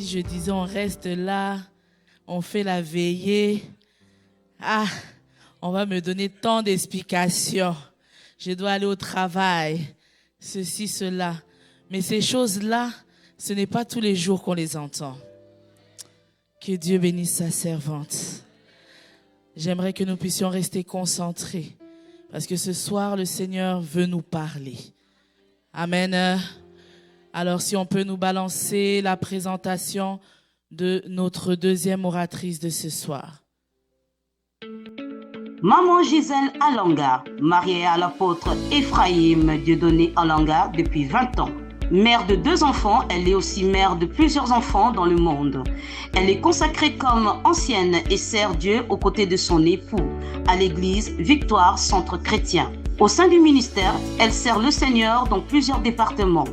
je disais on reste là, on fait la veillée, on va me donner tant d'explications. Je dois aller au travail, ceci, cela. Mais ces choses-là, ce n'est pas tous les jours qu'on les entend. Que Dieu bénisse sa servante. J'aimerais que nous puissions rester concentrés. Parce que ce soir, le Seigneur veut nous parler. Amen. Alors, si on peut nous balancer la présentation de notre deuxième oratrice de ce soir. Maman Gisèle Alanga, mariée à l'apôtre Ephraïm Dieudonné Alanga depuis 20 ans. Mère de 2 enfants, elle est aussi mère de plusieurs enfants dans le monde. Elle est consacrée comme ancienne et sert Dieu aux côtés de son époux à l'église Victoire Centre Chrétien. Au sein du ministère, elle sert le Seigneur dans plusieurs départements.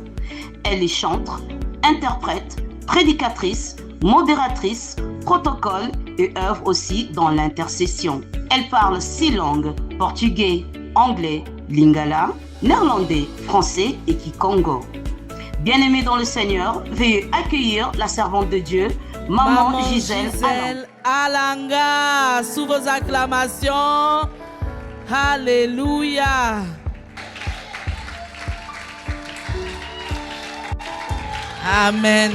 Elle est chantre, interprète, prédicatrice, modératrice, protocole et œuvre aussi dans l'intercession. Elle parle 6 langues, portugais, anglais, lingala, néerlandais, français et kikongo. Bien-aimés dans le Seigneur, veuillez accueillir la servante de Dieu, Maman Gisèle Alanga. Sous vos acclamations. Alléluia. Amen.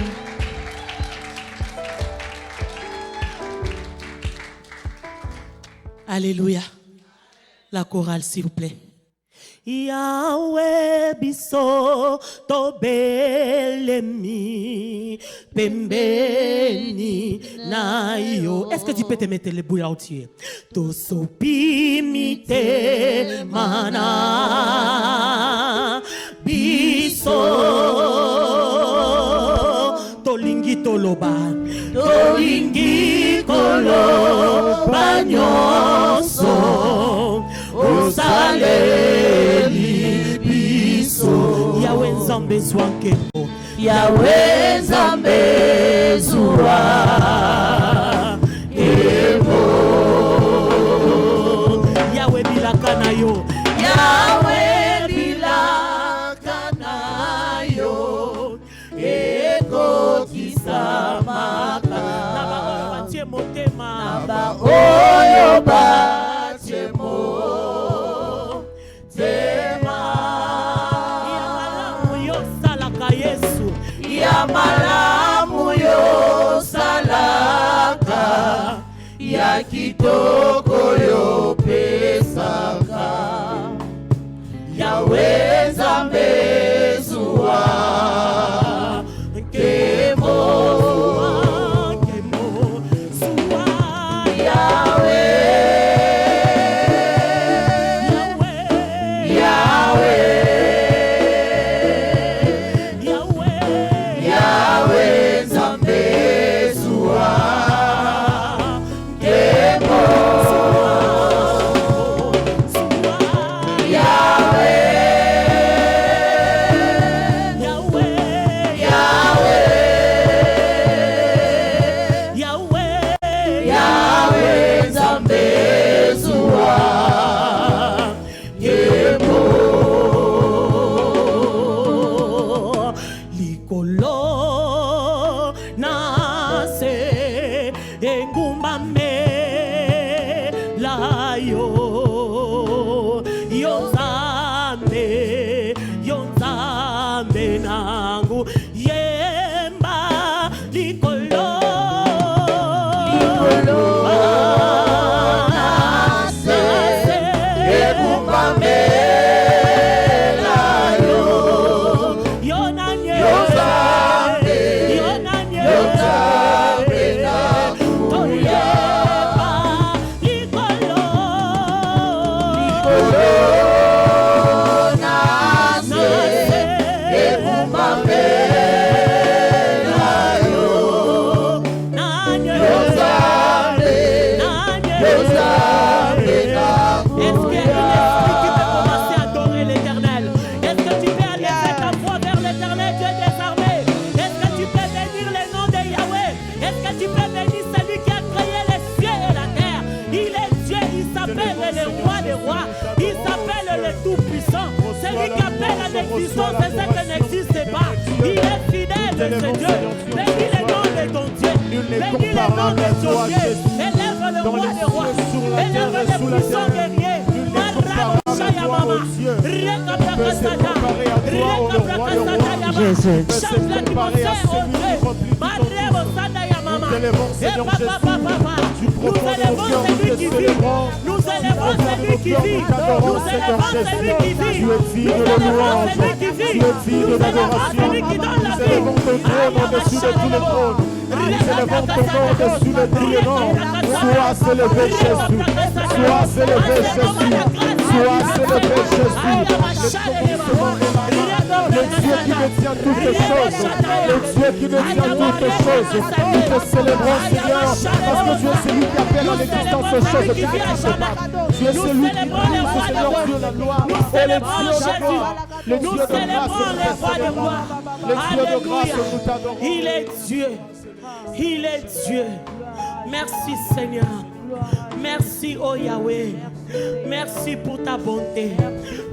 Alléluia. La chorale, s'il vous plaît. Yahweh biso tobelemi pembeni na yo. Est-ce que tu peux te mettre les bouilles entiers? Tosopimite mana biso tolingi toloba nyoso osaleli biso. Yahweh Nzambe zwankemo, Yahweh Nzambe zwa emo. Yahweh bilaka na yo, Yahweh bilaka na yo, ekokisa maka na ba batie motema, na ba oyo batie mo tema. Ya malamu yo salaka, ya kitoko yo pesaka. Yahweh Nzambe zwa kemo. L'existence, c'est ça qui n'existe pas. Il est fidèle, c'est Dieu. Bénis le nom de ton bénis le nom de Dieu. Élève le roi des rois. Élève le puissant guerrier. Jésus. Change l'atmosphère, oh Dieu. Nous élevons celui qui vit. Nous élevons celui qui vit. Nous élevons celui qui vit. Nous élevons celui qui vit. Nous élevons celui qui donne la vie. Nous élevons ton nom au-dessus de tous les trônes. Nous élevons ton nom au-dessus de tous les noms. Sois célébré Jésus. Sois célébré Jésus. Sois célébré Jésus. Le Dieu qui détient toutes choses. Le Dieu qui détient toutes choses. Nous te célébrons, Seigneur, parce que tu es celui qui appelle en existence ces choses qui n'existent pas. Tu es celui qui brise, Seigneur Dieu, la gloire. Et le Dieu de gloire. Le Dieu de grâce, le Dieu de grâce, nous t'adorons. Il est Dieu. Il est Dieu. Merci Seigneur. Merci oh Yahweh. Merci pour ta bonté.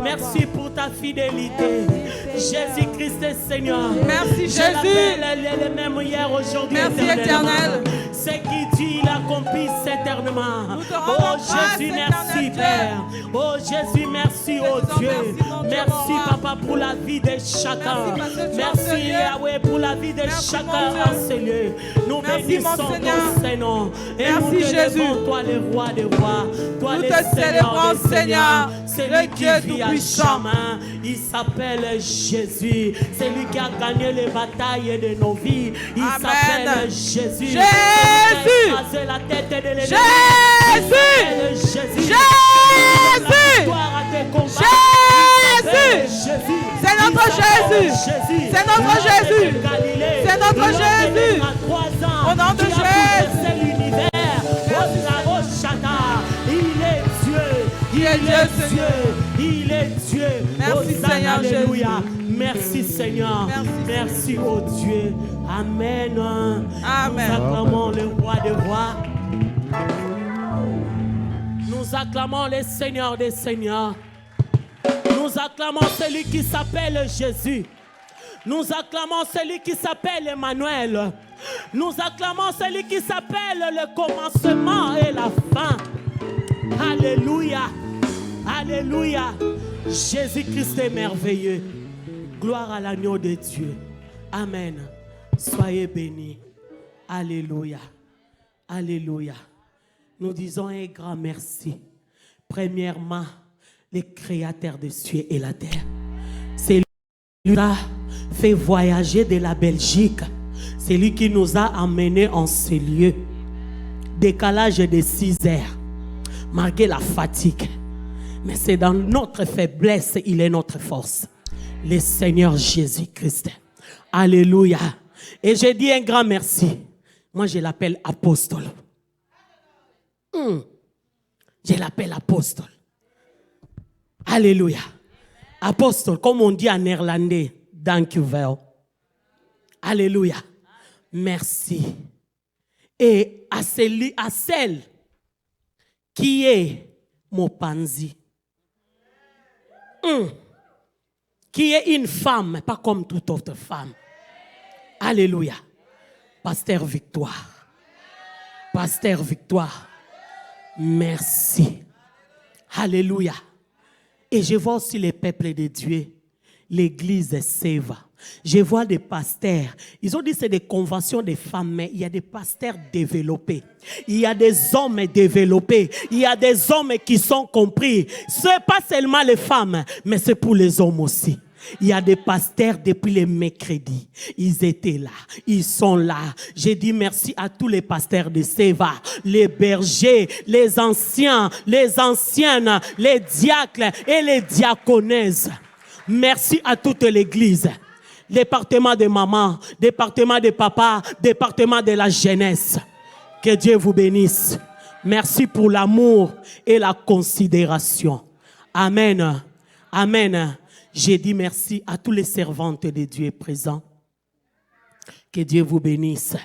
Merci pour ta fidélité. Jésus-Christ est Seigneur. Merci Jésus. Le même hier, aujourd'hui. Merci éternel. Ce qui dit, il accomplit éternellement. Oh Jésus, merci Père. Oh Jésus, merci oh Dieu. Merci Papa pour la vie de chacun. Merci Yahweh pour la vie de chacun en ce lieu. Nous bénissons ton Seigneur. Et nous te levons, toi le roi des rois. Toi le Seigneur des seigneurs. Celui qui vit à chemin. Il s'appelle Jésus. C'est lui qui a gagné les batailles de nos vies. Il s'appelle Jésus. Jésus. La tête de l'ennemi. Jésus. Jésus. Jésus. Jésus. C'est notre Jésus. C'est notre Jésus. C'est notre Jésus. Au nom de Jésus. Il est Dieu. Il est Dieu. Merci Seigneur Jésus. Merci Seigneur. Merci oh Dieu. Amen. Amen. Nous acclamons le roi des rois. Nous acclamons le Seigneur des seigneurs. Nous acclamons celui qui s'appelle Jésus. Nous acclamons celui qui s'appelle Emmanuel. Nous acclamons celui qui s'appelle le commencement et la fin. Alléluia. Alléluia. Jésus-Christ est merveilleux. Gloire à l'agneau de Dieu. Amen. Soyez bénis. Alléluia. Alléluia. Nous disons un grand merci. Premièrement, le créateur des cieux et la terre. C'est lui qui nous a fait voyager de la Belgique. C'est lui qui nous a emmenés en ce lieu. Décalage de 6 heures. Malgré la fatigue. Mais c'est dans notre faiblesse, il est notre force. Le Seigneur Jésus-Christ. Alléluia. Et je dis un grand merci. Moi, je l'appelle apostole. Je l'appelle apostole. Alléluia. Apostole, comme on dit en néerlandais, dankjewel. Alléluia. Merci. Et à celle qui est Mopanzi, qui est une femme, pas comme toute autre femme. Alléluia. Pasteur Victoire. Pasteur Victoire. Merci. Alléluia. Et je vois aussi les peuples de Dieu, l'église Seva. Je vois des pasteurs. Ils ont dit que c'est des conventions de femmes, mais il y a des pasteurs développés. Il y a des hommes développés. Il y a des hommes qui sont compris. Ce n'est pas seulement les femmes, mais c'est pour les hommes aussi. Il y a des pasteurs depuis les mercredis. Ils étaient là. Ils sont là. J'ai dit merci à tous les pasteurs de Seva, les bergers, les anciens, les anciennes, les diacres et les diaconesses. Merci à toute l'église. Département de maman, département de papa, département de la jeunesse. Que Dieu vous bénisse. Merci pour l'amour et la considération. Amen. Amen. J'ai dit merci à tous les servantes de Dieu présents. Que Dieu vous bénisse.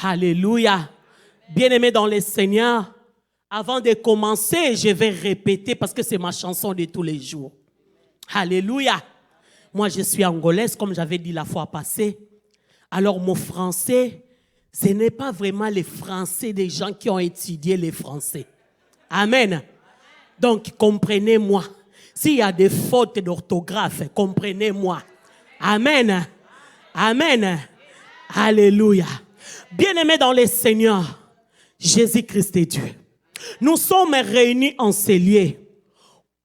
Alléluia. Bien-aimés dans le Seigneur, avant de commencer, je vais répéter parce que c'est ma chanson de tous les jours. Alléluia. Moi, je suis angolaise, comme j'avais dit la fois passée. Alors, mon français, ce n'est pas vraiment les Français des gens qui ont étudié les Français. Amen. Donc, comprenez-moi. S'il y a des fautes d'orthographe, comprenez-moi. Amen. Amen. Alléluia. Bien-aimés dans le Seigneur, Jésus-Christ est Dieu. Nous sommes réunis en ces lieux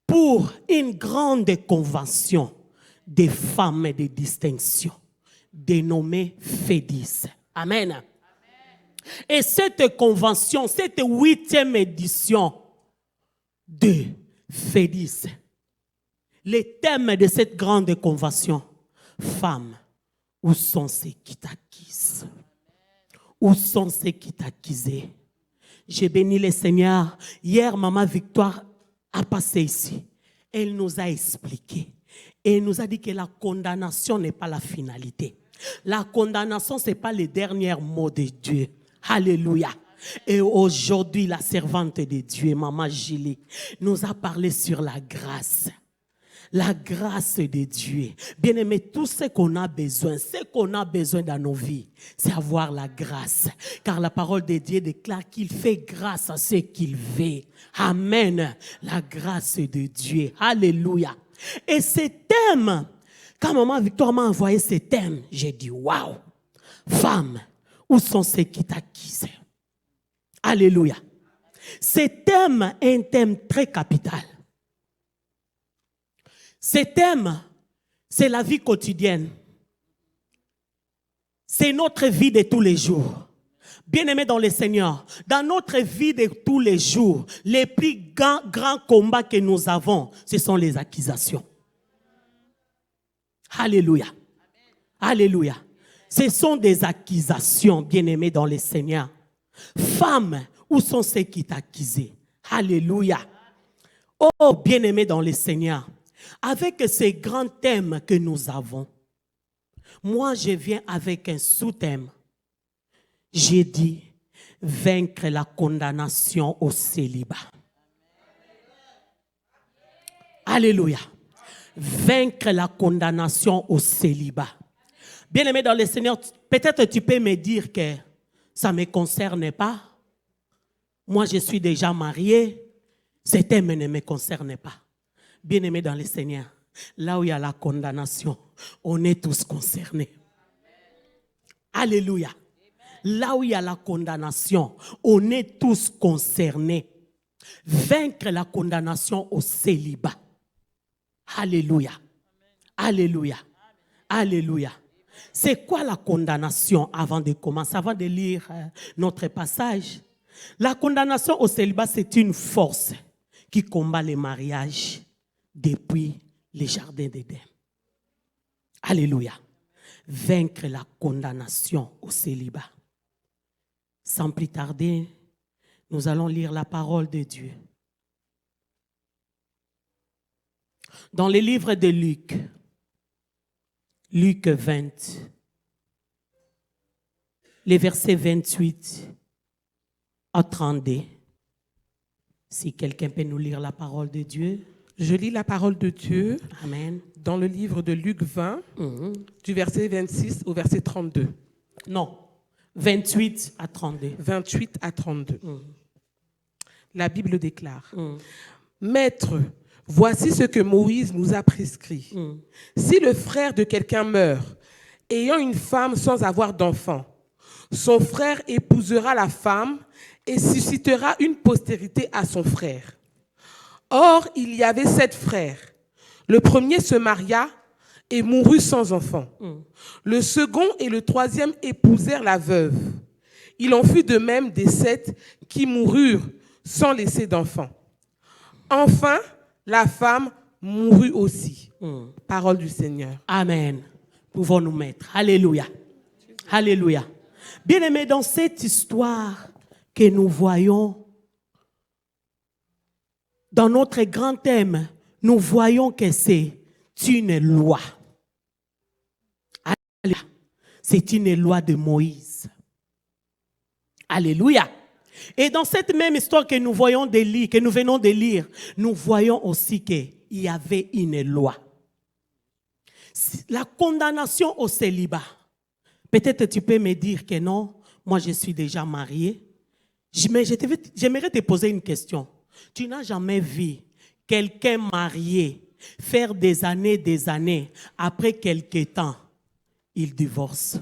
pour une grande convention des femmes de distinction, dénommée FEDIS. Amen. Et cette convention, cette 8e édition de FEDIS, le thème de cette grande convention, femmes, où sont ceux qui t'accusent? Où sont ceux qui t'accusaient? J'ai béni le Seigneur. Hier, Maman Victoire a passé ici. Elle nous a expliqué. Et elle nous a dit que la condamnation n'est pas la finalité. La condamnation, ce n'est pas les derniers mots de Dieu. Alléluia. Et aujourd'hui, la servante de Dieu, Maman Julie, nous a parlé sur la grâce. La grâce de Dieu. Bien-aimé, tout ce qu'on a besoin dans nos vies, c'est avoir la grâce. Car la parole de Dieu déclare qu'il fait grâce à ceux qu'il veut. Amen. La grâce de Dieu. Alléluia. Et ce thème, quand Maman Victoire m'a envoyé ce thème, j'ai dit, waouh, femme, où sont ceux qui t'accusent? Alléluia. Ce thème est un thème très capital. Ce thème, c'est la vie quotidienne. C'est notre vie de tous les jours. Bien-aimés dans le Seigneur, dans notre vie de tous les jours, les plus grands combats que nous avons, ce sont les accusations. Alléluia. Alléluia. Ce sont des accusations, bien-aimés dans le Seigneur. Femmes, où sont ceux qui t'accusent? Alléluia. Oh, bien-aimés dans le Seigneur, avec ces grands thèmes que nous avons, moi je viens avec un sous-thème. J'ai dit, vaincre la condamnation au célibat. Alléluia. Vaincre la condamnation au célibat. Bien-aimé dans le Seigneur, peut-être tu peux me dire que ça ne me concerne pas. Moi, je suis déjà marié. Ce thème ne me concerne pas. Bien-aimé dans le Seigneur, là où il y a la condamnation, on est tous concernés. Alléluia. Là où il y a la condamnation, on est tous concernés. Vaincre la condamnation au célibat. Alléluia. Alléluia. Alléluia. C'est quoi la condamnation avant de commencer, avant de lire notre passage? La condamnation au célibat, c'est une force qui combat les mariages depuis les jardins d'Éden. Alléluia. Vaincre la condamnation au célibat. Sans plus tarder, nous allons lire la parole de Dieu. Dans le livre de Luc, Luc 20, les versets 28 à 32. Si quelqu'un peut nous lire la parole de Dieu. Je lis la parole de Dieu. Amen. Dans le livre de Luc 20, du verset 26 au verset 32. Non, 28 à 32. 28 à 32. La Bible déclare, Maître, voici ce que Moïse nous a prescrit. Si le frère de quelqu'un meurt, ayant une femme sans avoir d'enfant, son frère épousera la femme et suscitera une postérité à son frère. Or, il y avait 7 frères. Le premier se maria et mourut sans enfant. Le second et le troisième épousèrent la veuve. Il en fut de même des 7 qui moururent sans laisser d'enfant. Enfin, la femme mourut aussi. Parole du Seigneur. Amen. Pouvons nous mettre. Alléluia. Alléluia. Bien-aimés, dans cette histoire que nous voyons, dans notre grand thème, nous voyons que c'est une loi. Alléluia. C'est une loi de Moïse. Alléluia. Et dans cette même histoire que nous voyons de lire, que nous venons de lire, nous voyons aussi qu'il y avait une loi. La condamnation au célibat. Peut-être tu peux me dire que non, Moi, je suis déjà mariée. Mais j'aimerais te poser une question. Tu n'as jamais vu quelqu'un marié faire des années, après quelques temps, il divorce.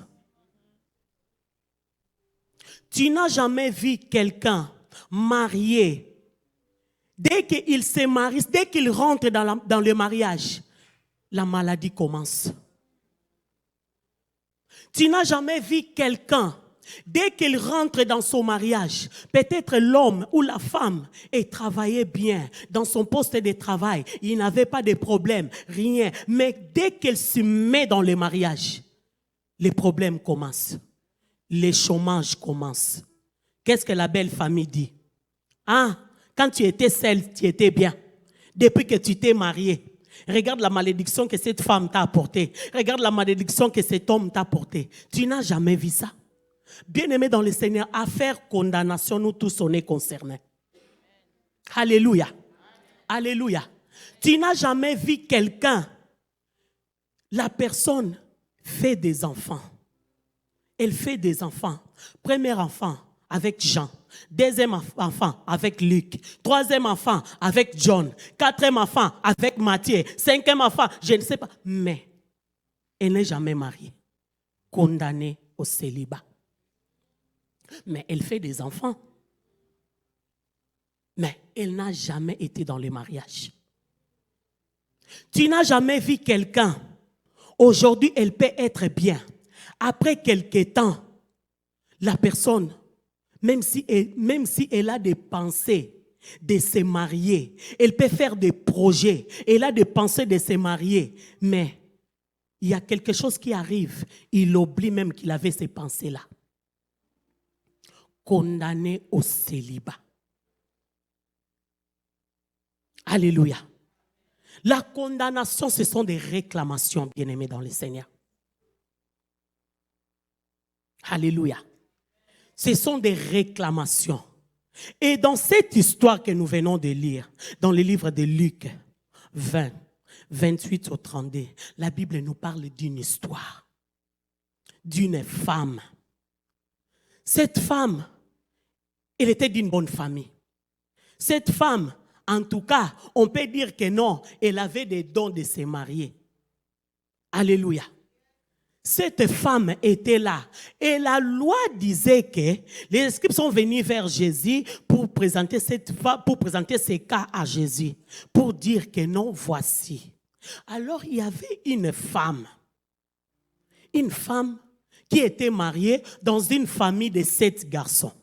Tu n'as jamais vu quelqu'un marié, dès qu'il se marie, dès qu'il rentre dans le mariage, la maladie commence. Tu n'as jamais vu quelqu'un, dès qu'il rentre dans son mariage, peut-être l'homme ou la femme et travaillait bien dans son poste de travail, il n'avait pas de problème, rien. Mais dès qu'il se met dans le mariage, les problèmes commencent. Les chômages commencent. Qu'est-ce que la belle famille dit? Ah, quand tu étais seule, tu étais bien. Depuis que tu t'es marié, regarde la malédiction que cette femme t'a apportée. Regarde la malédiction que cet homme t'a apportée. Tu n'as jamais vu ça. Bien-aimé dans le Seigneur, affaire condamnation, nous tous on est concernés. Alléluia. Alléluia. Tu n'as jamais vu quelqu'un, la personne fait des enfants. Elle fait des enfants. Premier enfant avec Jean. Deuxième enfant avec Luc. Troisième enfant avec John. Quatrième enfant avec Matthieu. Cinquième enfant, je ne sais pas. Mais elle n'est jamais mariée. Condamnée au célibat. Mais elle fait des enfants. Mais elle n'a jamais été dans le mariage. Tu n'as jamais vu quelqu'un. Aujourd'hui, elle peut être bien. Après quelques temps, la personne, même si elle a des pensées de se marier, elle peut faire des projets, elle a des pensées de se marier, mais il y a quelque chose qui arrive, il oublie même qu'il avait ces pensées-là. Condamné au célibat. Alléluia. La condamnation, ce sont des réclamations, bien-aimés dans le Seigneur. Alléluia. Ce sont des réclamations. Et dans cette histoire que nous venons de lire, dans le livre de Luc 20, 28 au 32, la Bible nous parle d'une histoire, d'une femme. Cette femme, elle était d'une bonne famille. Cette femme, en tout cas, on peut dire que non, elle avait des dons de se marier. Alléluia. Cette femme était là. Et la loi disait que les scribes sont venus vers Jésus pour présenter ces cas à Jésus. Pour dire que non, voici. Alors, il y avait une femme qui était mariée dans une famille de 7 garçons.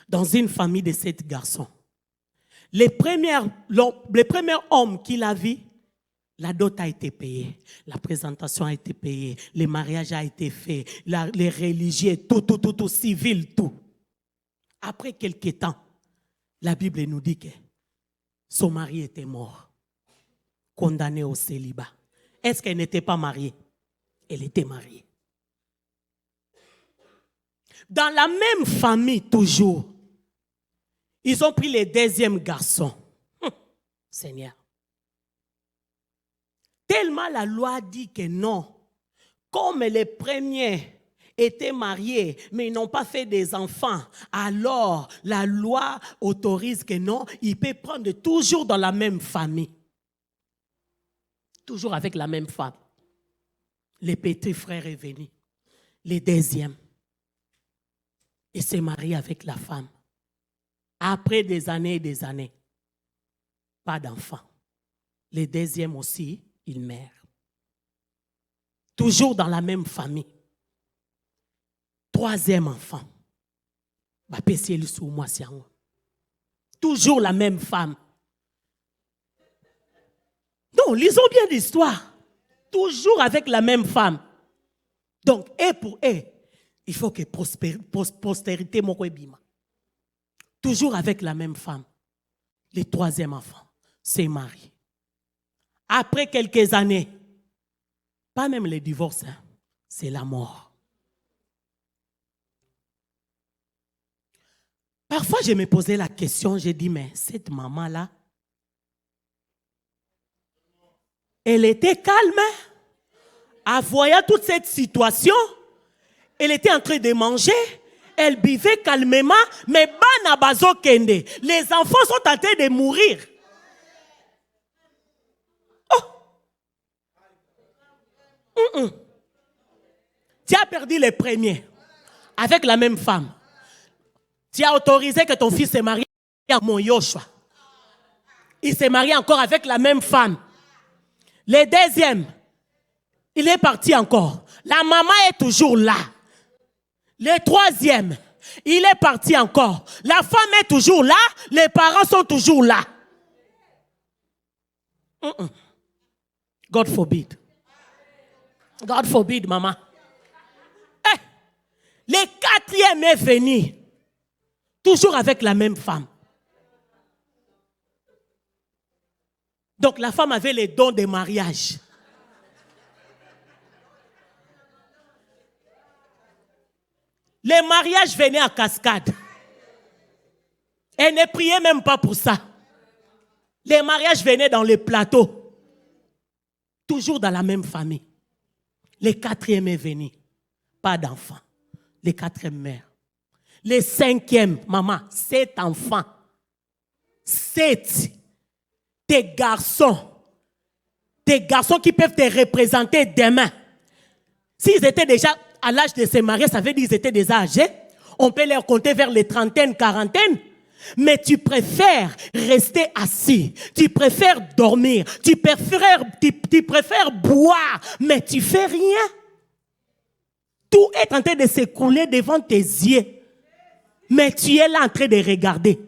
Dans une famille de 7 garçons. Les premiers hommes qu'il a vus, la dot a été payée, la présentation a été payée, le mariage a été fait, les religieux, tout, civil, tout. Après quelques temps, la Bible nous dit que son mari était mort, condamné au célibat. Est-ce qu'elle n'était pas mariée? Elle était mariée. Dans la même famille, toujours, ils ont pris le deuxième garçon. Seigneur. Tellement la loi dit que non. Comme les premiers étaient mariés, mais ils n'ont pas fait des enfants, alors la loi autorise que non, ils peuvent prendre toujours dans la même famille. Toujours avec la même femme. Le petit frère est venu. Le deuxième. Il s'est marié avec la femme. Après des années et des années, pas d'enfant. Le deuxième aussi, il meurt. Toujours dans la même famille. Troisième enfant. Toujours la même femme. Non, lisons bien l'histoire. Toujours avec la même femme. Donc, et pour eux, il faut que postérité mokwebima. Toujours avec la même femme. Le troisième enfant s'est marié. Après quelques années, pas même le divorce, hein, c'est la mort. Parfois, je me posais la question, j'ai dit, mais cette maman-là, elle était calme. En voyant toute cette situation, elle était en train de manger, elle buvait calmement, mais bana bazo kende. Les enfants sont en train de mourir. Oh! Tu as perdu les premiers avec la même femme. Tu as autorisé que ton fils se marie à mon Yoshua. Il s'est marié encore avec la même femme. Le deuxième, il est parti encore. La maman est toujours là. Le troisième, il est parti encore. La femme est toujours là. Les parents sont toujours là. God forbid. God forbid, maman. Le quatrième est venu. Toujours avec la même femme. Donc la femme avait les dons de mariage. Les mariages venaient à cascade. Elle ne priait même pas pour ça. Les mariages venaient dans les plateaux. Toujours dans la même famille. Le quatrième est venu. Pas d'enfant. Le quatrième mère. Le cinquième, maman, 7 enfants. 7. Tes garçons qui peuvent te représenter demain. S'ils étaient déjà à l'âge de se marier, ça veut dire qu'ils étaient déjà âgés. On peut les compter vers les trentaines, quarantaines. Mais tu préfères rester assis. Tu préfères dormir. Tu préfères boire. Mais tu fais rien. Tout est en train de s'écrouler devant tes yeux. Mais tu es là en train de regarder.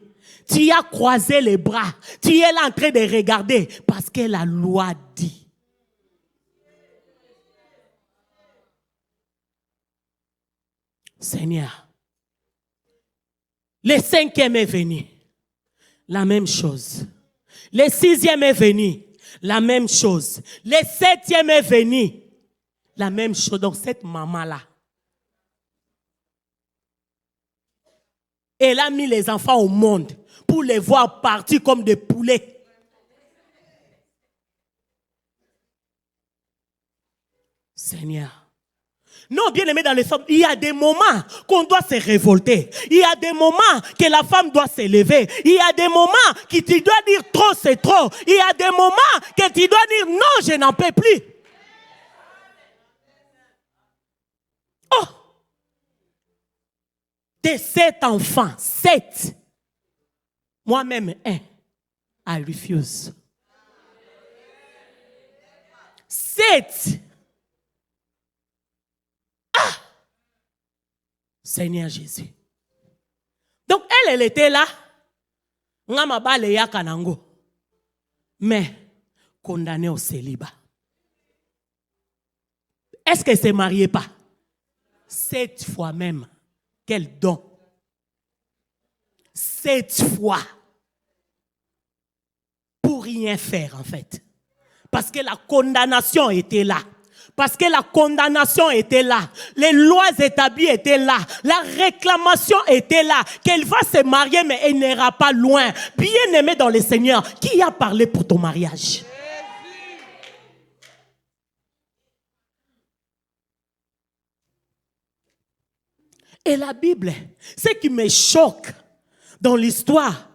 Tu as croisé les bras. Tu es là en train de regarder. Parce que la loi dit. Seigneur. Le cinquième est venu. La même chose. Le sixième est venu. La même chose. Le septième est venu. La même chose. Donc cette maman-là. Elle a mis les enfants au monde pour les voir partir comme des poulets. Seigneur. Non, bien aimé dans les femmes, il y a des moments qu'on doit se révolter. Il y a des moments que la femme doit s'élever. Il y a des moments que tu dois dire trop, c'est trop. Il y a des moments que tu dois dire non, je n'en peux plus. Oh! Tes 7 enfants, 7. Moi-même, 1. I refuse. 7. Ah! Seigneur Jésus. Donc, elle était là. Mais, condamnée au célibat. Est-ce qu'elle ne s'est mariée pas? 7 fois même. Quel don. 7 fois. Pour rien faire, en fait. Parce que la condamnation était là. Parce que la condamnation était là. Les lois établies étaient là. La réclamation était là. Qu'elle va se marier, mais elle n'ira pas loin. Bien-aimé dans le Seigneur, qui a parlé pour ton mariage? Et la Bible, ce qui me choque dans l'histoire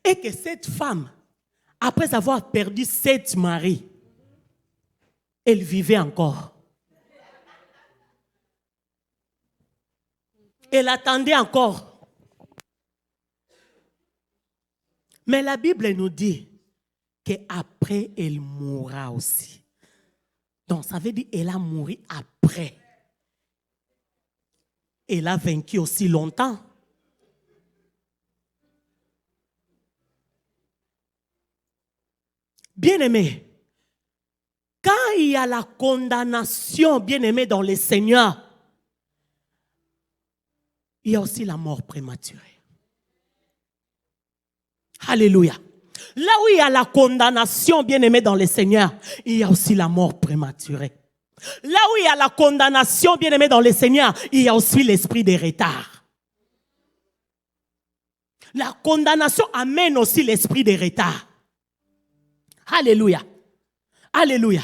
est que cette femme, après avoir perdu 7 maris, elle vivait encore. Elle attendait encore. Mais la Bible nous dit qu'après, elle mourra aussi. Donc, ça veut dire qu'elle a mouru après. Elle a vaincu aussi longtemps. Bien-aimé, quand il y a la condamnation, bien-aimé dans le Seigneur, il y a aussi la mort prématurée. Alléluia. Là où il y a la condamnation, bien-aimé dans le Seigneur, il y a aussi la mort prématurée. Là où il y a la condamnation, bien-aimé dans le Seigneur, il y a aussi l'esprit de retard. La condamnation amène aussi l'esprit de retard. Alléluia. Alléluia.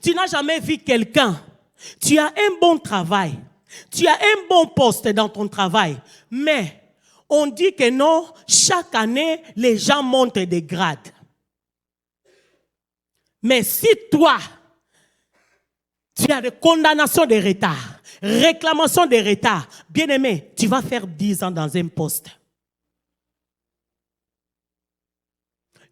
Tu n'as jamais vu quelqu'un Tu as un bon travail. Tu as un bon poste dans ton travail. Mais on dit que non, chaque année, les gens montent des grades. Mais si toi, tu as des condamnations de retard, réclamations de retard, bien aimé, tu vas faire 10 ans dans un poste.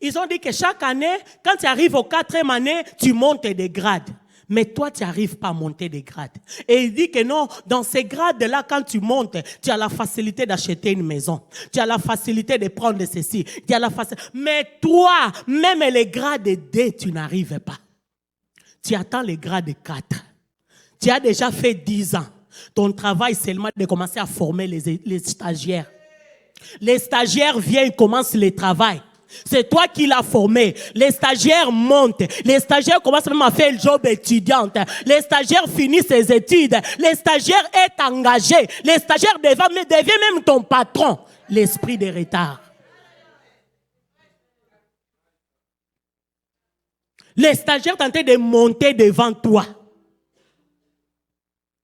Ils ont dit que chaque année, quand tu arrives au 4e année, tu montes des grades. Mais toi, tu n'arrives pas à monter des grades. Et il dit que non, dans ces grades-là, quand tu montes, tu as la facilité d'acheter une maison. Tu as la facilité de prendre ceci. Tu as la Mais toi, même les grades D, tu n'arrives pas. Tu attends les grades 4. Tu as déjà fait 10 ans. Ton travail, c'est seulement de commencer à former les stagiaires. Les stagiaires viennent, commencent le travail. C'est toi qui l'as formé. Les stagiaires montent. Les stagiaires commencent même à faire le job étudiante. Les stagiaires finissent ses études. Les stagiaires est engagé. Les stagiaires deviennent même ton patron. L'esprit de retard. Les stagiaires tentent de monter devant toi.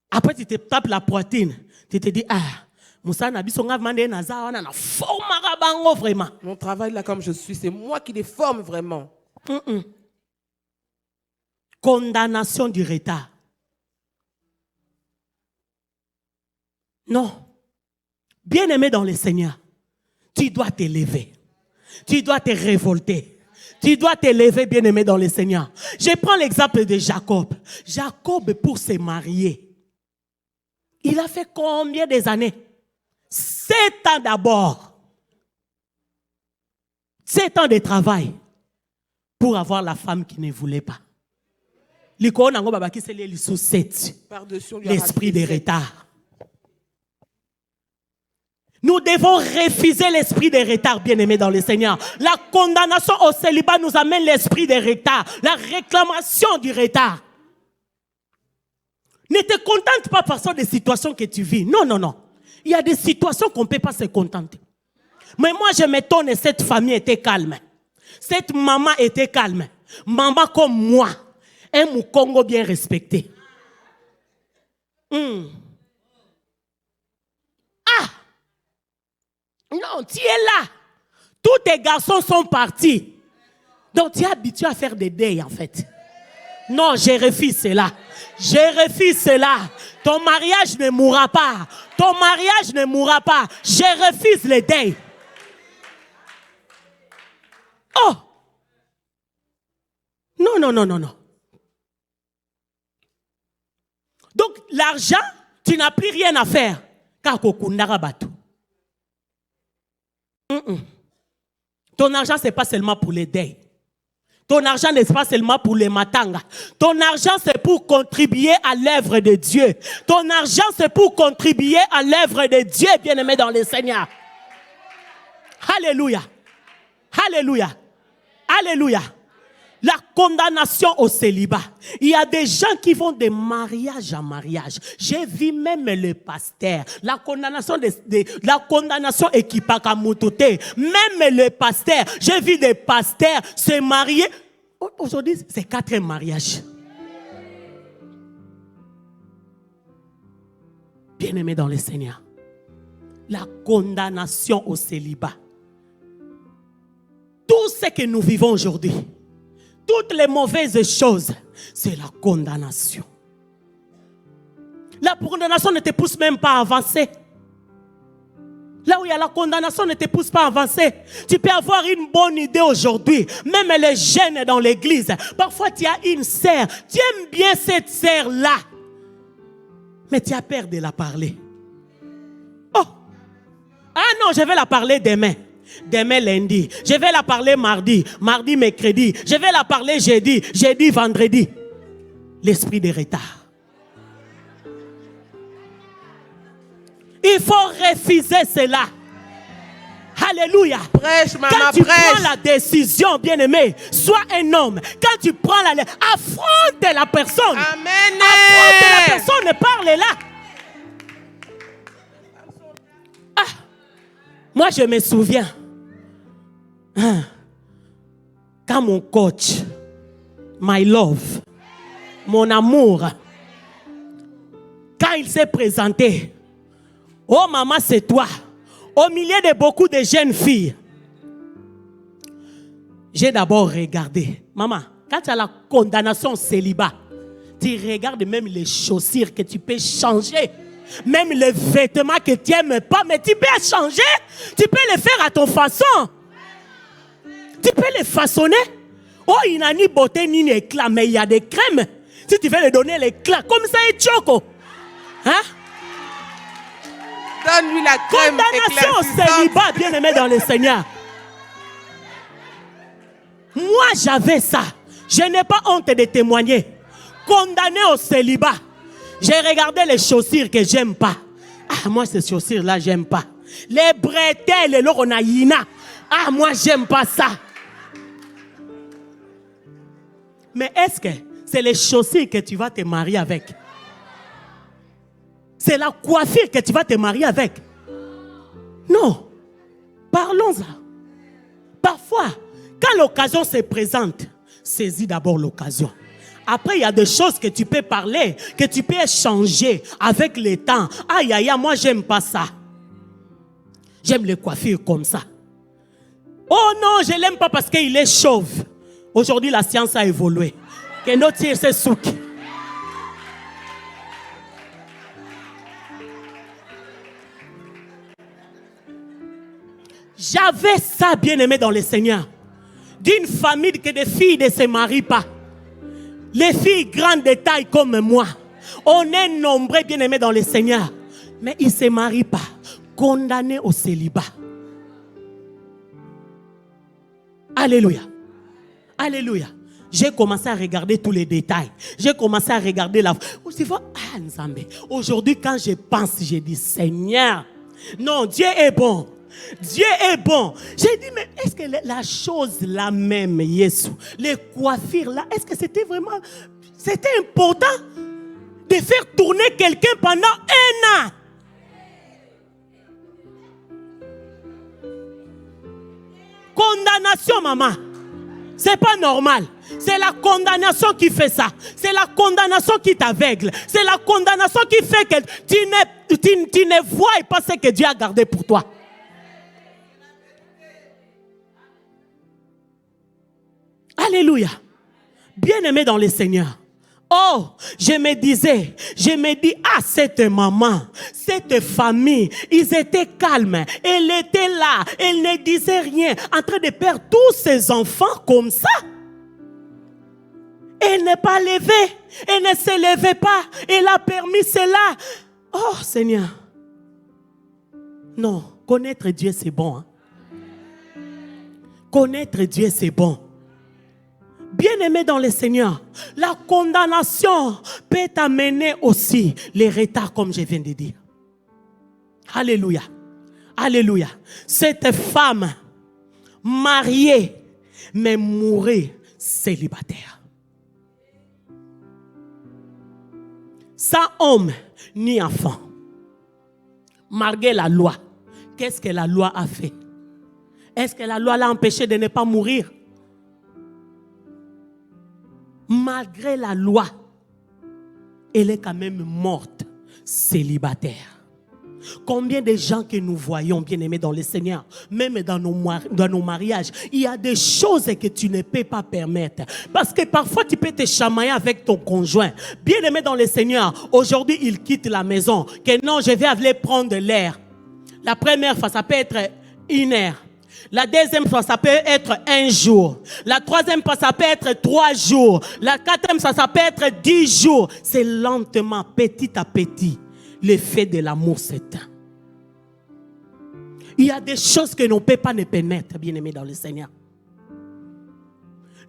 Après, tu te tapes la poitrine. Tu te dis, mon travail là comme je suis, c'est moi qui les forme vraiment. Condamnation du retard. Non. Bien-aimé dans le Seigneur, tu dois t'élever. Tu dois te révolter. Tu dois t'élever, bien-aimé dans le Seigneur. Je prends l'exemple de Jacob. Jacob, pour se marier, il a fait combien des années? 7 ans d'abord. 7 ans de travail pour avoir la femme qui ne voulait pas. L'esprit de retard. Nous devons refuser l'esprit de retard, bien-aimé dans le Seigneur. La condamnation au célibat nous amène l'esprit de retard. La réclamation du retard. Ne te contente pas par des situations que tu vis. Non, non, non. Il y a des situations qu'on ne peut pas se contenter. Mais moi, je m'étonne, cette famille était calme. Cette maman était calme. Maman comme moi. Un Mukongo bien respecté. Non, tu es là. Tous tes garçons sont partis. Donc, tu es habitué à faire des deuils, en fait. Non, je refuse cela. Je refuse cela. Ton mariage ne mourra pas. Ton mariage ne mourra pas. Je refuse les deuils. Oh! Non, non, non, non, non. Donc, l'argent, tu n'as plus rien à faire. Car kokundara batu. Ton argent, ce n'est pas seulement pour les deuils. Ton argent n'est pas seulement pour les matanga. Ton argent, c'est pour contribuer à l'œuvre de Dieu. Ton argent, c'est pour contribuer à l'œuvre de Dieu, bien-aimé dans le Seigneur. Alléluia. Alléluia. Alléluia. La condamnation au célibat. Il y a des gens qui vont de mariage en mariage. J'ai vu même le pasteur. La condamnation équipaka mutute. Même le pasteur. J'ai vu des pasteurs se marier. Aujourd'hui, c'est 4 mariages. Bien-aimé dans le Seigneur. La condamnation au célibat. Tout ce que nous vivons aujourd'hui. Toutes les mauvaises choses, c'est la condamnation. La condamnation ne te pousse même pas à avancer. Là où il y a la condamnation, ne te pousse pas à avancer. Tu peux avoir une bonne idée aujourd'hui. Même les jeunes dans l'église. Parfois, tu as une sœur. Tu aimes bien cette sœur-là. Mais tu as peur de la parler. Oh! Ah non, je vais la parler demain. Demain lundi, je vais la parler mardi, mardi mercredi, je vais la parler jeudi, jeudi vendredi. L'esprit de retard. Il faut refuser cela. Alléluia. Prêche, maman, quand tu prêche. prends la décision, bien-aimé, sois un homme. Quand tu prends affronte la personne. Amen. Affronte la personne, parle là. Moi, je me souviens, quand mon coach, my love, mon amour, quand il s'est présenté, oh maman, c'est toi. Au milieu de beaucoup de jeunes filles, j'ai d'abord regardé. Maman, quand tu as la condamnation au célibat, tu regardes même les chaussures que tu peux changer. Même les vêtements que tu n'aimes pas, mais tu peux changer. Tu peux les faire à ton façon. Tu peux les façonner. Oh, il n'a ni beauté ni éclat, mais il y a des crèmes. Si tu veux lui donner l'éclat, comme ça, et choco. Hein? Donne-lui la crème Condamnation au célibat, bien aimé dans le Seigneur. Moi, j'avais ça. Je n'ai pas honte de témoigner. Condamné au célibat. J'ai regardé les chaussures que j'aime pas. Ah, moi, ces chaussures-là, j'aime pas. Les bretelles, les loronayina. Ah, moi, j'aime pas ça. Mais est-ce que c'est les chaussures que tu vas te marier avec? C'est la coiffure que tu vas te marier avec? Non. Parlons-en. Parfois, quand l'occasion se présente, saisis d'abord l'occasion. Après, il y a des choses que tu peux parler, que tu peux échanger avec le temps. Aïe, aïe, aïe, moi, j'aime pas ça. J'aime les coiffures comme ça. Oh non, je l'aime pas parce qu'il est chauve. Aujourd'hui, la science a évolué. Que notre tir se souque. J'avais ça, bien aimé dans le Seigneur. D'une famille que des filles ne se marient pas. Les filles grandes de taille comme moi. On est nombreux, bien aimés dans le Seigneur. Mais ils ne se marient pas. Condamnés au célibat. Alléluia. Alléluia. J'ai commencé à regarder tous les détails. J'ai commencé à regarder la... Aujourd'hui, quand je pense, je dis, Seigneur, non, Dieu est bon. Dieu est bon. J'ai dit, mais est-ce que la chose là même, Jésus, les coiffures là, est-ce que c'était vraiment... C'était important de faire tourner quelqu'un pendant 1 an? Condamnation, maman. C'est pas normal. C'est la condamnation qui fait ça. C'est la condamnation qui t'aveugle. C'est la condamnation qui fait que tu ne vois pas ce que Dieu a gardé pour toi. Alléluia. Bien-aimé dans le Seigneur. Oh, je me dis, ah, cette maman, cette famille, ils étaient calmes. Elle était là, elle ne disait rien, en train de perdre tous ses enfants comme ça. Elle n'est pas levée, elle ne se levait pas, elle a permis cela. Oh, Seigneur. Non, connaître Dieu, c'est bon. Hein? Connaître Dieu, c'est bon. Bien-aimé dans le Seigneur, la condamnation peut t'amener aussi les retards, comme je viens de dire. Alléluia. Alléluia. Cette femme mariée, mais mourait célibataire. Sans homme ni enfant. Malgré la loi, qu'est-ce que la loi a fait? Est-ce que la loi l'a empêché de ne pas mourir? Malgré la loi, elle est quand même morte, célibataire. Combien de gens que nous voyons, bien-aimés dans le Seigneur, même dans nos mariages, il y a des choses que tu ne peux pas permettre. Parce que parfois, tu peux te chamailler avec ton conjoint. Bien-aimé dans le Seigneur, aujourd'hui, il quitte la maison. Que non, je vais aller prendre l'air. La première fois, ça peut être 1 heure. La deuxième fois, ça peut être 1 jour. La troisième fois, ça peut être 3 jours. La quatrième fois, ça peut être 10 jours. C'est lentement, petit à petit, l'effet de l'amour s'éteint. Il y a des choses que nous ne pouvons pas nous permettre, bien-aimés dans le Seigneur.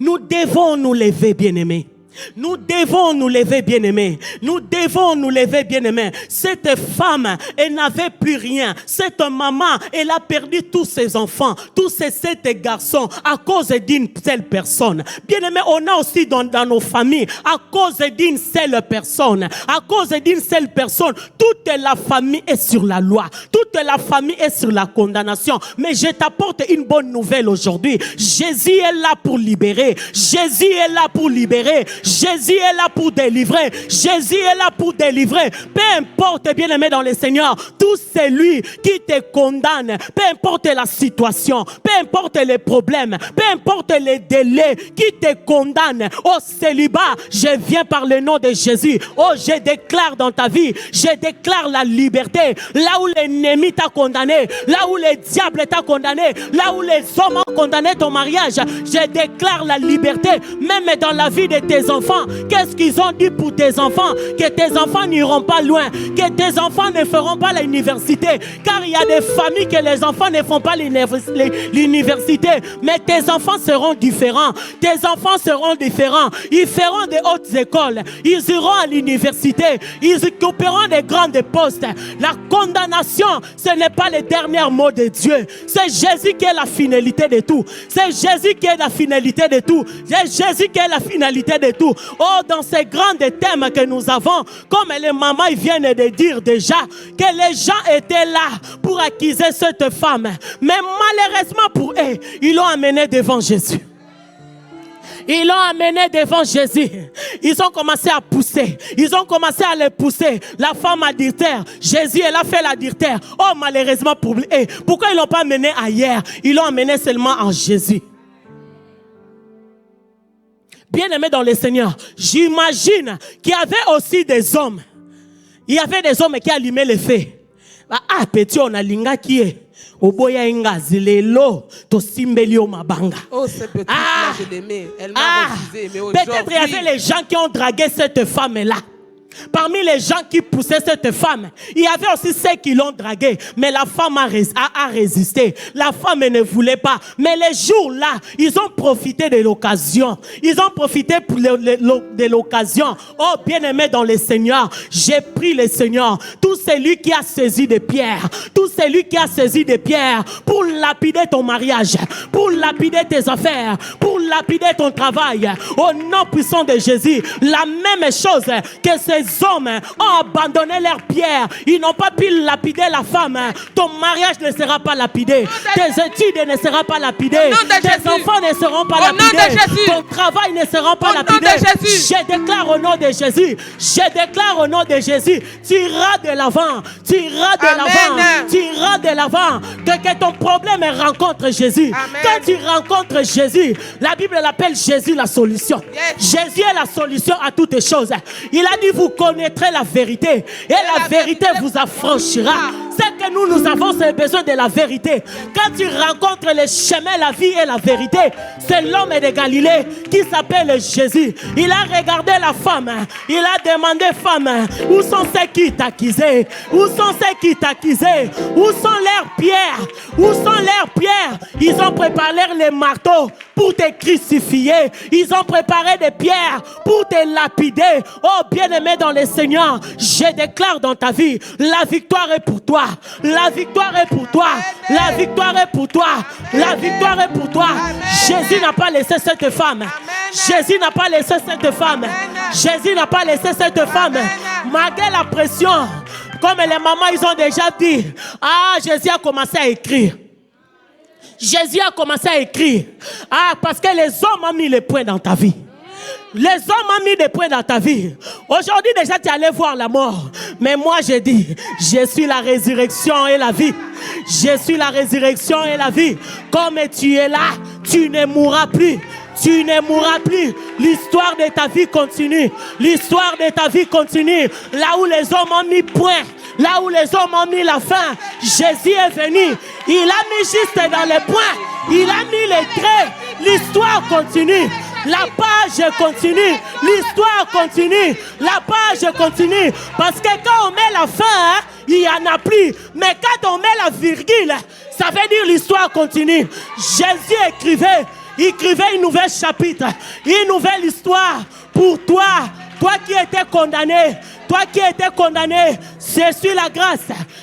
Nous devons nous lever, bien-aimés. Nous devons nous lever, bien-aimés. Nous devons nous lever, bien-aimés. Cette femme, elle n'avait plus rien. Cette maman, elle a perdu tous ses enfants, tous ses 7 garçons à cause d'une seule personne. Bien-aimés, on a aussi dans nos familles, à cause d'une seule personne. À cause d'une seule personne, toute la famille est sur la loi. Toute la famille est sur la condamnation. Mais je t'apporte une bonne nouvelle aujourd'hui. Jésus est là pour libérer. Jésus est là pour libérer. Jésus est là pour délivrer. Jésus est là pour délivrer. Peu importe, bien-aimé dans le Seigneur, tout celui qui te condamne, peu importe la situation, peu importe les problèmes, peu importe les délais qui te condamnent au célibat, je viens par le nom de Jésus. Oh, je déclare dans ta vie, je déclare la liberté. Là où l'ennemi t'a condamné, là où le diable t'a condamné, là où les hommes ont condamné ton mariage, je déclare la liberté, même dans la vie de tes enfants. Qu'est-ce qu'ils ont dit pour tes enfants? Que tes enfants n'iront pas loin, que tes enfants ne feront pas l'université, car il y a des familles que les enfants ne font pas l'université, mais tes enfants seront différents. Tes enfants seront différents. Ils feront des hautes écoles, ils iront à l'université, ils occuperont des grandes postes. La condamnation, ce n'est pas le dernier mot de Dieu. C'est Jésus qui est la finalité de tout. C'est Jésus qui est la finalité de tout. C'est Jésus qui est la finalité de tout. Oh, dans ces grands thèmes que nous avons, comme les mamans viennent de dire déjà, que les gens étaient là pour accuser cette femme. Mais malheureusement pour eux, ils l'ont amené devant Jésus. Ils l'ont amené devant Jésus. Ils ont commencé à pousser. Ils ont commencé à les pousser. La femme adultère. Jésus, elle a fait l'adultère. Oh, malheureusement pour eux. Pourquoi ils ne l'ont pas amené ailleurs? Ils l'ont amené seulement en Jésus. Bien-aimé dans le Seigneur, j'imagine qu'il y avait aussi des hommes. Il y avait des hommes qui allumaient le feu. Ah, petit, on a linga qui est. Oboya ingazi lelo to simbeli o mabanga. Oh, cette petite là, je l'aimais. Elle m'a refusé, mais aujourd'hui... Peut-être il y avait les gens qui ont dragué cette femme-là. Parmi les gens qui poussaient cette femme, il y avait aussi ceux qui l'ont draguée. Mais la femme a résisté. La femme ne voulait pas. Mais les jours-là, ils ont profité de l'occasion. Ils ont profité de l'occasion. Oh, bien-aimé dans le Seigneur, j'ai pris le Seigneur. Tout celui qui a saisi des pierres, tout celui qui a saisi des pierres pour lapider ton mariage, pour lapider tes affaires, pour lapider ton travail, au nom puissant de Jésus, la même chose que ces hommes ont abandonné leurs pierres. Ils n'ont pas pu lapider la femme. Ton mariage ne sera pas lapidé. Tes études ne seront pas lapidées. Tes enfants ne seront pas lapidés. Ton travail ne sera pas lapidé. Je déclare au nom de Jésus. Je déclare au nom de Jésus. Tu iras de l'avant. Tu iras de l'avant. Tu iras de l'avant. Que ton problème rencontre Jésus. Amen. Quand tu rencontres Jésus, la Bible l'appelle Jésus la solution. Yes. Jésus est la solution à toutes choses. Il a dit vous connaîtrez la vérité et la vérité vous affranchira. Ce que nous avons, c'est besoin de la vérité. Quand tu rencontres le chemin, la vie et la vérité, c'est l'homme de Galilée qui s'appelle Jésus. Il a regardé la femme. Il a demandé, femme, où sont ceux qui t'accusaient? Où sont ceux qui t'accusaient? Où sont leurs pierres? Où sont leurs pierres? Ils ont préparé les marteaux pour te crucifier. Ils ont préparé des pierres pour te lapider. Oh, bien-aimé dans le Seigneur, je déclare dans ta vie, la victoire est pour toi. La victoire est pour toi. La victoire est pour toi. La victoire est pour toi. Jésus n'a pas laissé cette femme. Jésus n'a pas laissé cette femme. Jésus n'a pas laissé cette femme. Malgré la pression, comme les mamans, ils ont déjà dit, ah, Jésus a commencé à écrire. Jésus a commencé à écrire. Ah, parce que les hommes ont mis les points dans ta vie. Les hommes ont mis des points dans ta vie. Aujourd'hui déjà tu allais voir la mort. Mais moi je dis, je suis la résurrection et la vie. Je suis la résurrection et la vie. Comme tu es là, tu ne mourras plus. Tu ne mourras plus. L'histoire de ta vie continue. L'histoire de ta vie continue. Là où les hommes ont mis point, là où les hommes ont mis la fin, Jésus est venu. Il a mis juste dans les points. Il a mis les traits. L'histoire continue. La page continue, l'histoire continue, la page continue. Parce que quand on met la fin, il n'y en a plus. Mais quand on met la virgule, ça veut dire l'histoire continue. Jésus écrivait une nouvelle chapitre, une nouvelle histoire pour toi. Toi qui étais condamné, toi qui étais condamné, c'est sur la grâce.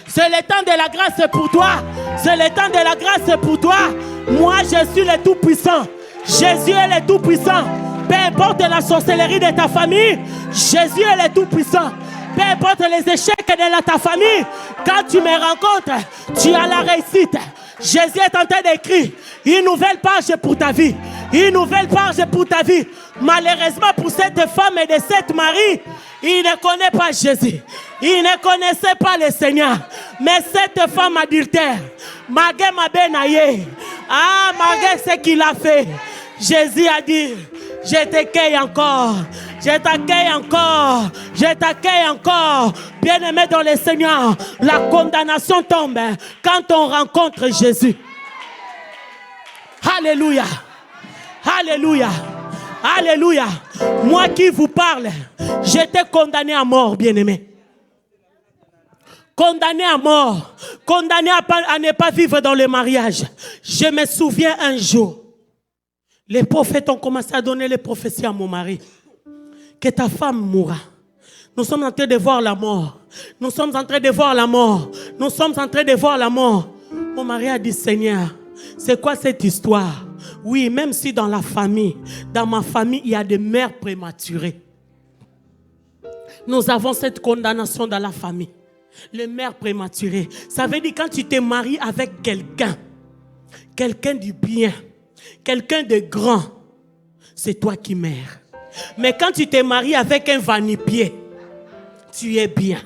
C'est le temps de la grâce pour toi. C'est le temps de la grâce pour toi. Moi, je suis le Tout-Puissant. Jésus est le Tout-Puissant. Peu importe la sorcellerie de ta famille, Jésus est le Tout-Puissant. Peu importe les échecs de ta famille, quand tu me rencontres, tu as la réussite. Jésus est en train d'écrire une nouvelle page pour ta vie. Une nouvelle page pour ta vie. Malheureusement pour cette femme et de cette mari, il ne connaît pas Jésus. Il ne connaissait pas le Seigneur. Mais cette femme adultère, malgré ma benaye, malgré ce qu'il a fait, Jésus a dit, je t'accueille encore. Je t'accueille encore. Je t'accueille encore. Bien-aimé dans le Seigneur, la condamnation tombe quand on rencontre Jésus. Alléluia. Alléluia. Alléluia. Moi qui vous parle, j'étais condamné à mort, bien-aimé. Condamné à mort. Condamné à ne pas vivre dans le mariage. Je me souviens un jour, les prophètes ont commencé à donner les prophéties à mon mari. Que ta femme mourra. Nous sommes en train de voir la mort. Nous sommes en train de voir la mort. Nous sommes en train de voir la mort. Mon mari a dit, Seigneur, c'est quoi cette histoire? Oui, même si dans la famille, dans ma famille, il y a des mères prématurées. Nous avons cette condamnation dans la famille. Les mères prématurées. Ça veut dire quand tu te maries avec quelqu'un, quelqu'un du bien, quelqu'un de grand, c'est toi qui mères. Mais quand tu te maries avec un vanipié, tu es bien.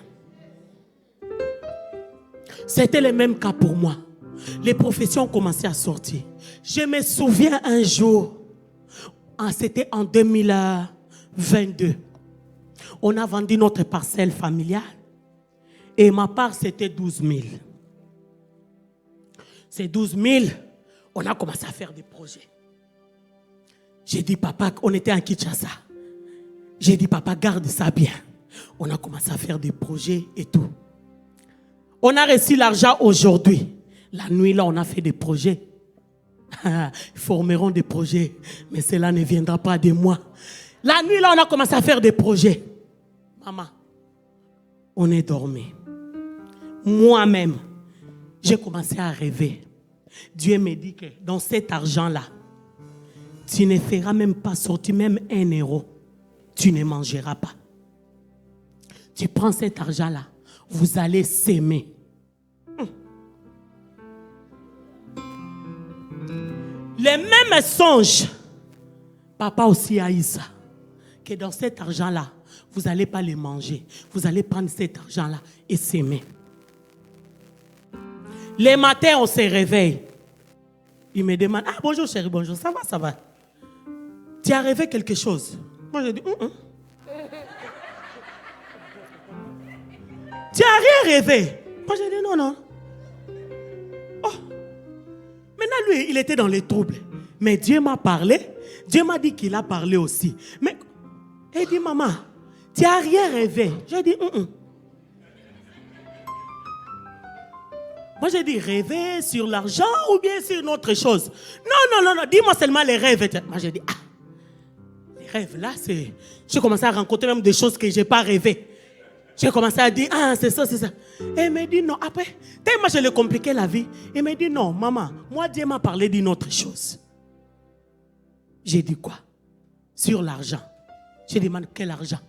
C'était le même cas pour moi. Les prophéties ont commencé à sortir. Je me souviens un jour, c'était en 2022, on a vendu notre parcelle familiale et ma part c'était 12 000. Ces 12 000, on a commencé à faire des projets. J'ai dit, papa, on était en Kinshasa. J'ai dit, papa, garde ça bien. On a commencé à faire des projets et tout. On a reçu l'argent aujourd'hui. La nuit, là, on a fait des projets. Ils formeront des projets, mais cela ne viendra pas de moi. La nuit, là, on a commencé à faire des projets. Maman, on est dormi. Moi-même, j'ai commencé à rêver. Dieu me dit que dans cet argent-là, tu ne feras même pas sortir même 1 euro. Tu ne mangeras pas. Tu prends cet argent-là, vous allez s'aimer. Les mêmes songes, papa aussi a eu ça. Que dans cet argent-là, vous n'allez pas les manger. Vous allez prendre cet argent-là et s'aimer. Les matins, on se réveille. Il me demande, ah bonjour chérie, bonjour, ça va, ça va. Tu as rêvé quelque chose? Moi je dis, Tu n'as rien rêvé? Moi je dis, non, non. Oh. Maintenant lui, il était dans les troubles. Mais Dieu m'a parlé. Dieu m'a dit qu'il a parlé aussi. Mais il dit, maman, tu n'as rien rêvé? J'ai dit, Moi, j'ai dit rêver sur l'argent ou bien sur une autre chose. Non, dis-moi seulement les rêves. Moi, j'ai dit, les rêves là, c'est... J'ai commencé à rencontrer même des choses que je n'ai pas rêvé. J'ai commencé à dire, c'est ça, c'est ça. Et il m'a dit non. Après, tellement je l'ai compliqué la vie. Il m'a dit non, maman, moi, Dieu m'a parlé d'une autre chose. J'ai dit quoi? Sur l'argent. J'ai demandé quel argent?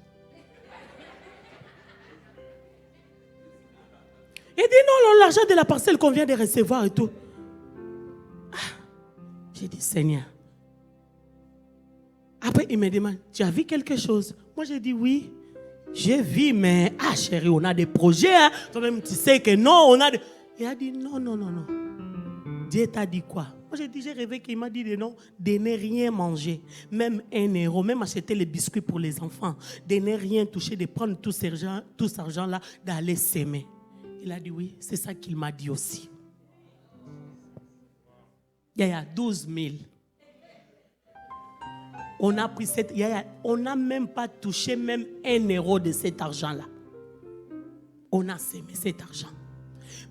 Il dit non, l'argent de la parcelle qu'on vient de recevoir et tout. J'ai dit Seigneur. Après il me demande, tu as vu quelque chose? Moi j'ai dit oui. J'ai vu, mais chérie, on a des projets. Hein. Toi-même tu sais que non, on a des... Il a dit non. Dieu t'a dit quoi? Moi j'ai dit, j'ai rêvé qu'il m'a dit de non, de ne rien manger. Même 1 euro, même acheter les biscuits pour les enfants. De ne rien toucher, de prendre tout cet argent-là, d'aller s'aimer. Il a dit oui, c'est ça qu'il m'a dit aussi. Il y a 12 000. On a pris on n'a même pas touché même 1 euro de cet argent-là. On a sémé cet argent.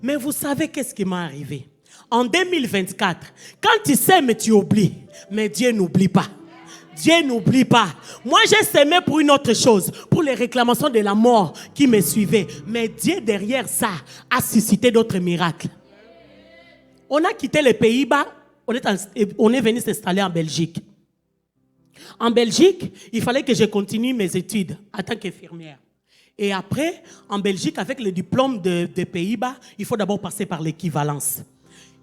Mais vous savez qu'est-ce qui m'est arrivé? En 2024, quand tu sèmes, tu oublies. Mais Dieu n'oublie pas. Dieu n'oublie pas. Moi, j'ai sémé pour une autre chose, pour les réclamations de la mort qui me suivaient. Mais Dieu, derrière ça, a suscité d'autres miracles. On a quitté les Pays-Bas, on est venu s'installer en Belgique. En Belgique, il fallait que je continue mes études en tant qu'infirmière. Et après, en Belgique, avec le diplôme des Pays-Bas, il faut d'abord passer par l'équivalence.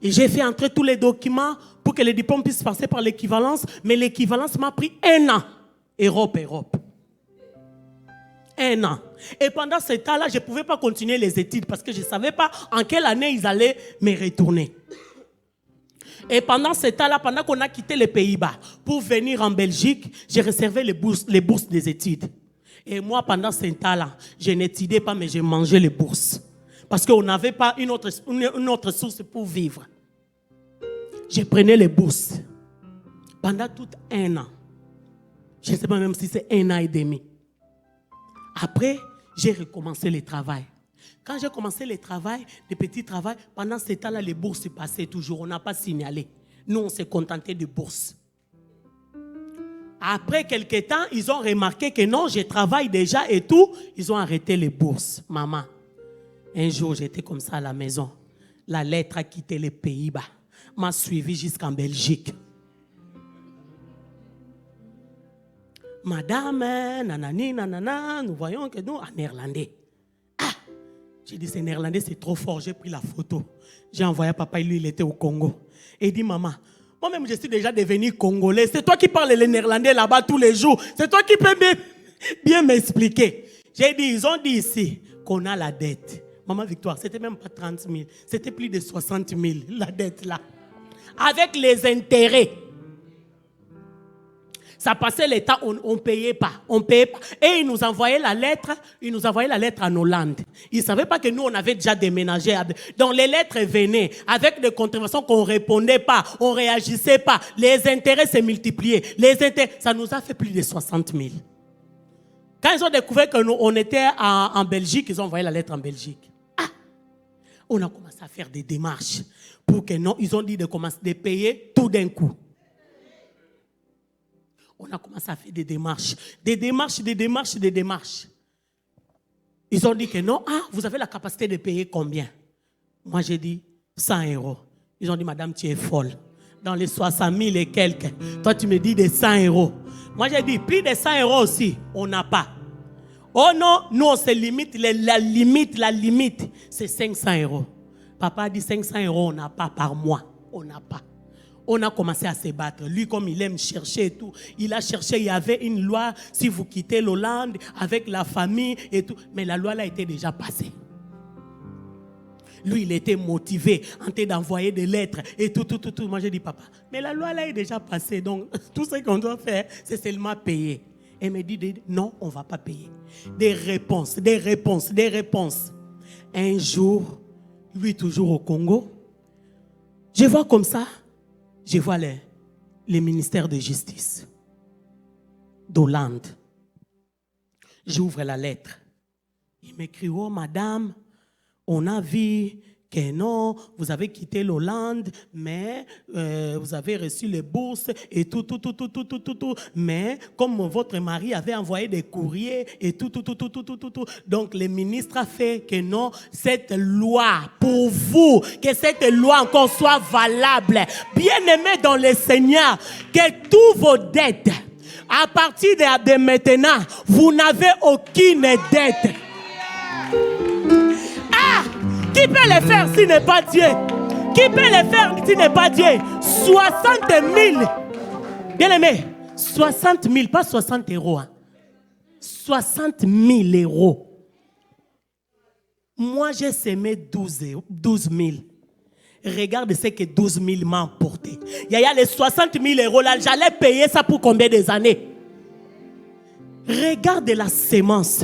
Et j'ai fait entrer tous les documents pour que les diplômes puissent passer par l'équivalence. Mais l'équivalence m'a pris 1 an. Europe. 1 an. Et pendant ce temps-là, je ne pouvais pas continuer les études parce que je ne savais pas en quelle année ils allaient me retourner. Et pendant ce temps-là, pendant qu'on a quitté les Pays-Bas pour venir en Belgique, j'ai réservé les bourses des études. Et moi, pendant ce temps-là, je n'étudiais pas, mais j'ai mangé les bourses. Parce qu'on n'avait pas une autre source pour vivre. Je prenais les bourses. Pendant tout 1 an. Je ne sais pas même si c'est 1 an et demi. Après, j'ai recommencé le travail. Quand j'ai commencé le travail, des petits travaux, pendant ce temps-là, les bourses passaient toujours. On n'a pas signalé. Nous, on s'est contenté de bourses. Après quelques temps, ils ont remarqué que non, je travaille déjà et tout. Ils ont arrêté les bourses. Maman, un jour, j'étais comme ça à la maison. La lettre a quitté les Pays-Bas. M'a suivi jusqu'en Belgique. Madame, nanani, nanana, nous voyons que nous, en néerlandais. J'ai dit, c'est néerlandais, c'est trop fort. J'ai pris la photo. J'ai envoyé à papa, lui, il était au Congo. Et il dit, maman, moi-même, je suis déjà devenu congolais. C'est toi qui parles le néerlandais là-bas tous les jours. C'est toi qui peux bien m'expliquer. J'ai dit, ils ont dit ici qu'on a la dette. Maman Victoire, c'était même pas 30 000. C'était plus de 60 000, la dette là. Avec les intérêts. Ça passait l'État, on ne payait pas. Et ils nous envoyaient la lettre en Hollande. Ils ne savaient pas que nous, on avait déjà déménagé. Donc les lettres venaient avec des contraventions qu'on ne répondait pas, on ne réagissait pas. Les intérêts s'est multipliés. Ça nous a fait plus de 60 000. Quand ils ont découvert qu'on était en Belgique, ils ont envoyé la lettre en Belgique. On a commencé à faire des démarches pour que non, ils ont dit de commencer de payer tout d'un coup. On a commencé à faire des démarches. Ils ont dit que non, vous avez la capacité de payer combien? Moi, j'ai dit 100 €. Ils ont dit, madame, tu es folle. Dans les 60 000 et quelques, toi, tu me dis des 100 €. Moi, j'ai dit, plus de 100 € aussi, on n'a pas. Oh non, nous, on se limite, la limite, c'est 500 €. Papa a dit 500 €, on n'a pas par mois. On n'a pas. On a commencé à se battre. Lui, comme il aime chercher et tout, il a cherché, il y avait une loi, si vous quittez l'Hollande, avec la famille et tout. Mais la loi là était déjà passée. Lui, il était motivé, en train d'envoyer des lettres et tout. Moi, j'ai dit, papa, mais la loi là est déjà passée. Donc, tout ce qu'on doit faire, c'est seulement payer. Et il me dit, non, on ne va pas payer. Des réponses. Un jour, lui, toujours au Congo, je vois comme ça, je vois les ministères de justice d'Hollande. J'ouvre la lettre. Il m'écrit, oh madame, on a vu que non, vous avez quitté l'Hollande, mais vous avez reçu les bourses et tout. Mais comme votre mari avait envoyé des courriers et tout. Donc le ministre a fait que non, cette loi, pour vous, que cette loi encore soit valable. Bien-aimés dans le Seigneur, que tous vos dettes, à partir de maintenant, vous n'avez aucune dette. Qui peut le faire s'il n'est pas Dieu? Qui peut le faire s'il n'est pas Dieu? 60 000. Bien aimé, 60 000, pas 60 €. 60 000 €. Moi, j'ai semé 12 000. Regarde ce que 12 000 m'a apporté. Il y a les 60 000 € là. J'allais payer ça pour combien des années? Regarde la sémence.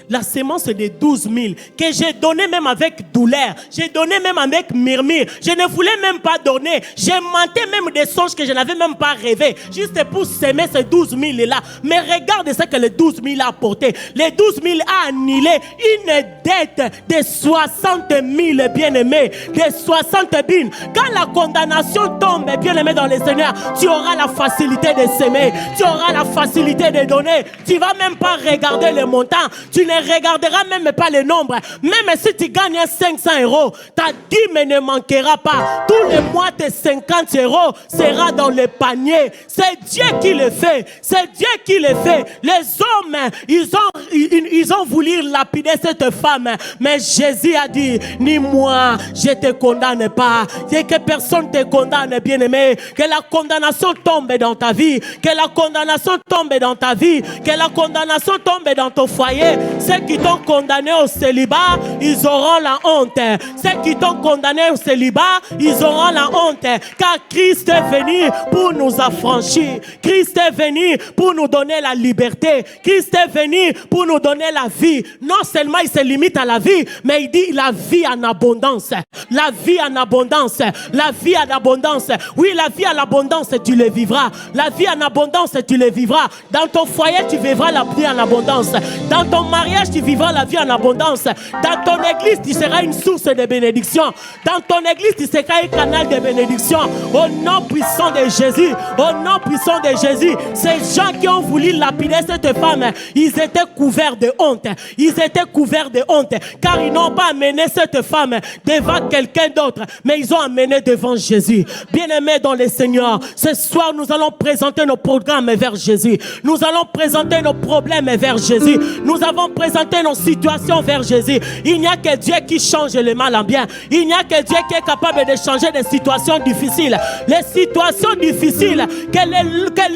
La sémence de 12 000 que j'ai donné même avec douleur, j'ai donné même avec murmure. Je ne voulais même pas donner. J'ai menté même des songes que je n'avais même pas rêvé, juste pour s'aimer ces 12 000 là. Mais regarde ce que les 12 000 a apporté. Les 12 000 a annulé une dette de 60 000, bien-aimés, de 60 000. Quand la condamnation tombe, bien-aimé dans le Seigneur, tu auras la facilité de s'aimer, tu auras la facilité de donner. Tu ne vas même pas regarder le montant. Tu ne ne regardera même pas le nombre. Même si tu gagnes 500 €, ta dîme ne manquera pas. Tous les mois, tes 50 € sera dans le panier. C'est Dieu qui le fait. C'est Dieu qui le fait. Les hommes, ils ont voulu lapider cette femme. Mais Jésus a dit, ni moi, je ne te condamne pas. Et que personne ne te condamne, bien-aimé. Que la condamnation tombe dans ta vie. Que la condamnation tombe dans ta vie. Que la condamnation tombe dans ton foyer. Ceux qui t'ont condamné au célibat, ils auront la honte. Ceux qui t'ont condamné au célibat, ils auront la honte. Car Christ est venu pour nous affranchir. Christ est venu pour nous donner la liberté. Christ est venu pour nous donner la vie. Non seulement il se limite à la vie, mais il dit la vie en abondance. La vie en abondance. La vie en abondance. Oui, la vie en abondance, tu le vivras. La vie en abondance, tu le vivras. Dans ton foyer, tu vivras la vie en abondance. Dans ton mariage, tu vivras la vie en abondance. Dans ton église, tu seras une source de bénédiction. Dans ton église, tu seras un canal de bénédiction. Au nom puissant de Jésus. Au nom puissant de Jésus. Ces gens qui ont voulu lapider cette femme, ils étaient couverts de honte. Ils étaient couverts de honte. Car ils n'ont pas amené cette femme devant quelqu'un d'autre, mais ils ont amené devant Jésus. Bien-aimés dans le Seigneur, ce soir, nous allons présenter nos programmes vers Jésus. Nous allons présenter nos problèmes vers Jésus. Nous avons présenté nos situations vers Jésus. Il n'y a que Dieu qui change le mal en bien. Il n'y a que Dieu qui est capable de changer des situations difficiles. Les situations difficiles que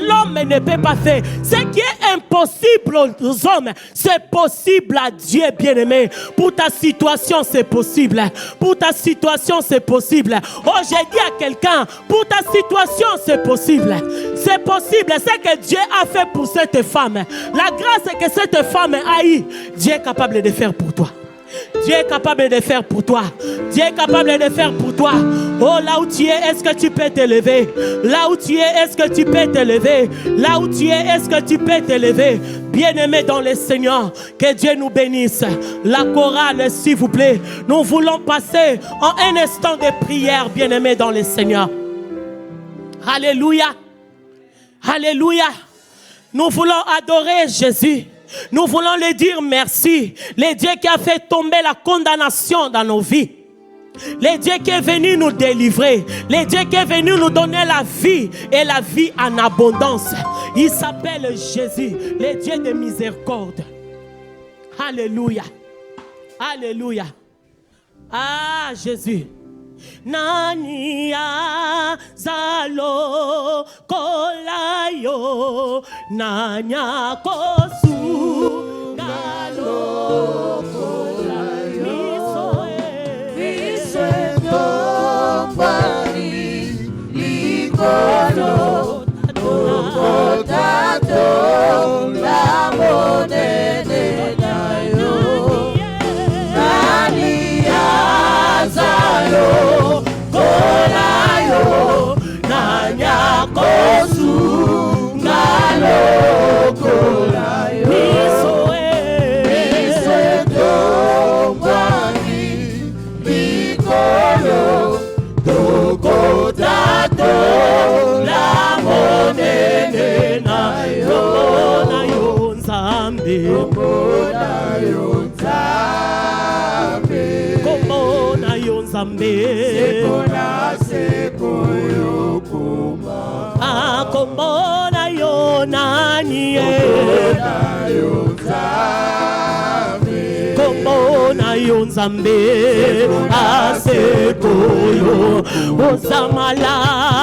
l'homme ne peut pas faire. Ce qui est impossible aux hommes, c'est possible à Dieu, bien-aimé. Pour ta situation, c'est possible. Pour ta situation, c'est possible. Oh, j'ai dit à quelqu'un, pour ta situation, c'est possible. C'est possible. C'est que Dieu a fait pour cette femme. La grâce que cette femme a eue, Dieu est capable de faire pour toi. Dieu est capable de faire pour toi. Dieu est capable de faire pour toi. Oh, là où tu es, est-ce que tu peux te lever? Là où tu es, est-ce que tu peux te lever? Là où tu es, est-ce que tu peux te lever? Bien-aimés dans le Seigneur, que Dieu nous bénisse. La chorale, s'il vous plaît. Nous voulons passer en un instant de prière, bien-aimés dans le Seigneur. Alléluia. Alléluia. Nous voulons adorer Jésus. Nous voulons lui dire merci. Le Dieu qui a fait tomber la condamnation dans nos vies. Le Dieu qui est venu nous délivrer. Le Dieu qui est venu nous donner la vie et la vie en abondance. Il s'appelle Jésus, le Dieu de miséricorde. Alléluia. Alléluia. Ah, Jésus. Nani azalo kolayo nanya kosu galo kolayo misoe pani likolo tato la monene nayo nani azalo kolayo nanya kosu ngalo kolayo misoe tombani likolo toko tato la monene nayo nayo nzambe nayo nzambe komo nayo nzambe Komona yo nani Komona yo nzambe asekoyo ozamalamu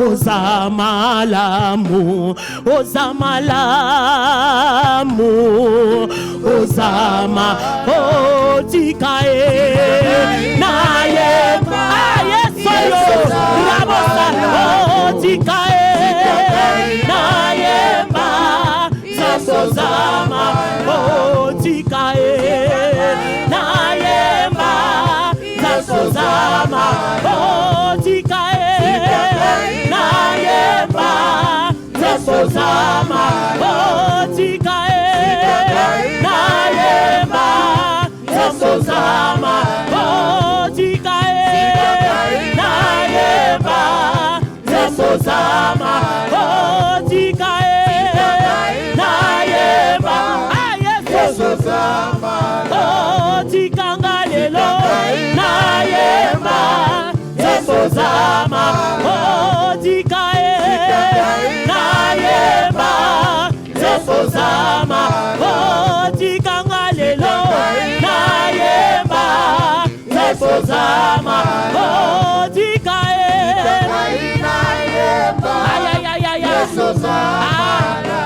ozamalamu ozamalamu ozama otikae naye ayesoyo rabosa otikae naye ma sasozama otikae naye ma sasozama otikae naye ma sasozama otikae naye ma sasozama otikae oh tikanga lelo na yemba zama oh tikae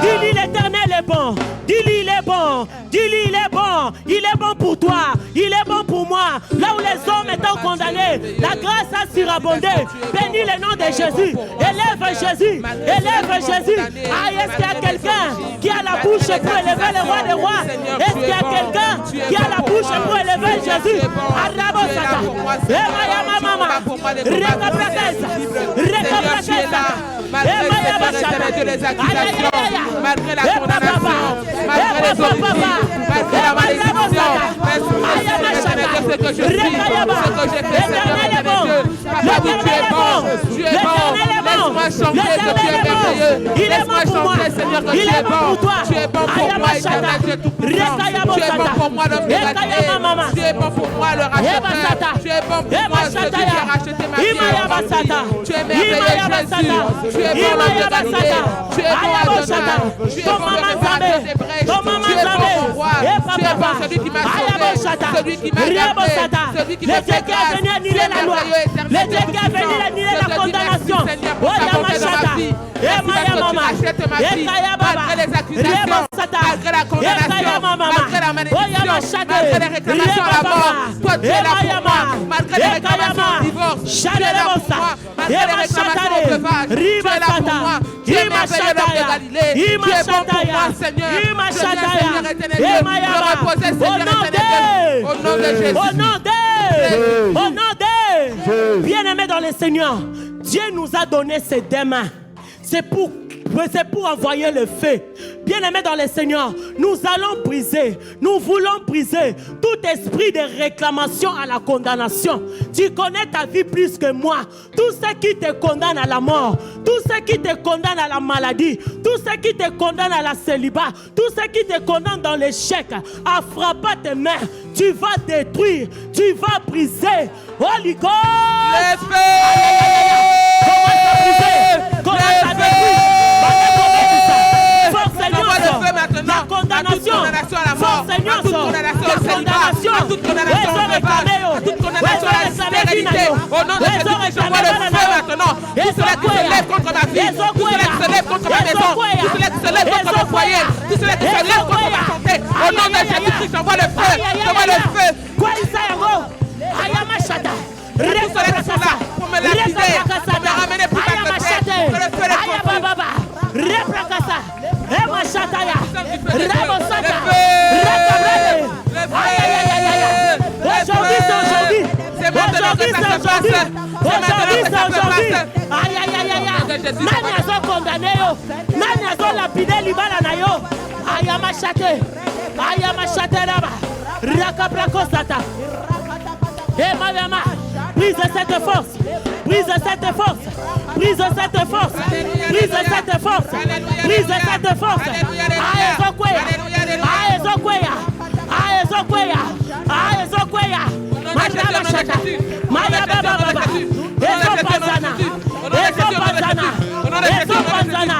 dis-lui l'Éternel est bon, dis-lui il est bon, dis-lui il est bon, il est bon pour toi, il est bon pour moi. Là où les hommes étant condamnés, la grâce a surabondé. Bénis le nom de Jésus, élève Jésus, élève Jésus. Ah, est-ce qu'il y a quelqu'un qui a la bouche pour élever le roi des rois? Est-ce qu'il y a quelqu'un qui a la bouche pour élever Jésus? Arabosata, Emaya mama, Rekaprakesa, malgré les accusations, malgré la condamnation, malgré les origines, malgré la malédiction, ce que je suis, ce que j'ai fait, Seigneur, éternel Dieu, Papa, tu es bon, laisse-moi chanter que tu es merveilleux, laisse-moi chanter, Seigneur, que tu es bon pour moi, éternel Dieu tout-puissant, tu es bon pour moi, l'homme de Galilée, tu es bon pour moi, le racheteur, tu es bon pour moi, celui qui a racheté ma vie, tu es merveilleux, Jésus, tu es bon, l'homme de Galilée, tu es bon, Adonai, tu es bon, le réparateur des brèches, tu es bon, mon roi, tu es bon, celui qui m'a sauvé, celui qui m'a gardé, celui qui me fait grâce, tu es merveilleux, éternel Dieu tout-puissant, je te dis merci, Seigneur, pour ta bonté dans ma vie, merci parce que tu rachètes ma vie, malgré les accusations, malgré la condamnation, malgré la malédiction, malgré les réclamations à la mort, toi tu es là pour moi, malgré les réclamations au divorce, tu es là pour moi, malgré les réclamations au veuvage, tu es là pour moi, tu es merveilleux l'homme de Galilée, tu es bon pour moi, Seigneur, je viens, Seigneur éternel Dieu, me reposer, Seigneur éternel Dieu, au nom de Jésus. Au nom de bien-aimé dans le Seigneur, Dieu nous a donné ses deux mains. C'est pour envoyer le feu. Bien-aimés dans le Seigneur, nous allons briser, nous voulons briser tout esprit de réclamation à la condamnation. Tu connais ta vie plus que moi. Tout ce qui te condamne à la mort, tout ce qui te condamne à la maladie, tout ce qui te condamne à la célibat, tout ce qui te condamne dans l'échec, à frapper tes mains, tu vas détruire, tu vas briser. Holy God! Commence à briser, commence à détruire. Force Seigneur, la condamnation, force Seigneur, la condamnation, à toute condamnation au veuvage, à toute condamnation à la stérilité, au nom de Jésus, j'envoie le feu maintenant. Tout cela qui se lève contre ma vie, tout cela qui se lève contre ma maison, tout cela qui se lève contre mon foyer, tout cela qui se lève contre ma santé, au nom de Jésus-Christ, j'envoie le feu, j'envoie le feu. Tous ceux qui sont là pour me lapider, pour me ramener plus bas que terre, que le feu les Aujourd'hui, c'est maintenant que ça se passe. Aujourd'hui, c'est aujourd'hui. Aïe, aïe, aïe, aïe. Nani azo condamné yo. Nani azo lapidé libala na yo. Aïe, machate. Aïe, machate là-bas. Rakabrako-sata. Et ma brise cette force. Brise cette force. Brise cette force. Brise cette force. Brise cette force. Aïe, Zokweya. Aïe, Zokweya. Aïe, Zokweya. Aïe, Zokweya. Maya Machata. Maya Baba Baba. Ezo Pazana. Ezo Pazana. Ezo Pazana.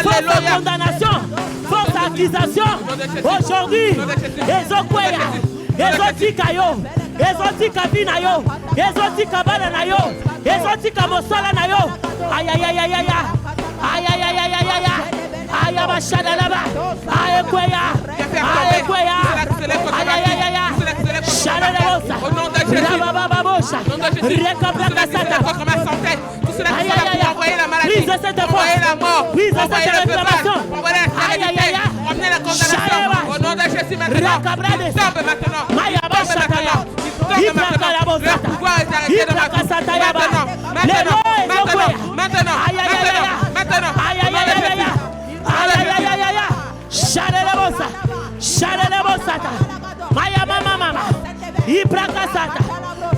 Force condamnation. Force accusation. Aujourd'hui, Ezo Kweya. Ezo Tikayo. Ezo Tikabina yo. Ezo Tikabana na yo. Ezo Tikamosala na yo. Aïe aïe aïe aïe aïe. Aïe aïe aïe aïe aïe aïe. Aïe Machada là-bas. Aïe Kweya. Aïe Kweya. Aïe aïe aïe aïe. Chada la bossa. Au nom de Jésus. Rabababosa. Au nom de Jésus. Rekabrakasata. Contre ma santé. Tout cela qui est là pour envoyer la maladie. Brise cette pour envoyer la mort. Brise pour envoyer cette le veuvage. réclamation. Pour envoyer la stérilité. Pour emmener la condamnation. Au nom de Jésus maintenant. Il tombe maintenant. Il tombe maintenant. Il tombe maintenant. Le pouvoir est arrêté de ma vie. Maintenant. Maintenant. Maya mama mama. Ibrakasata.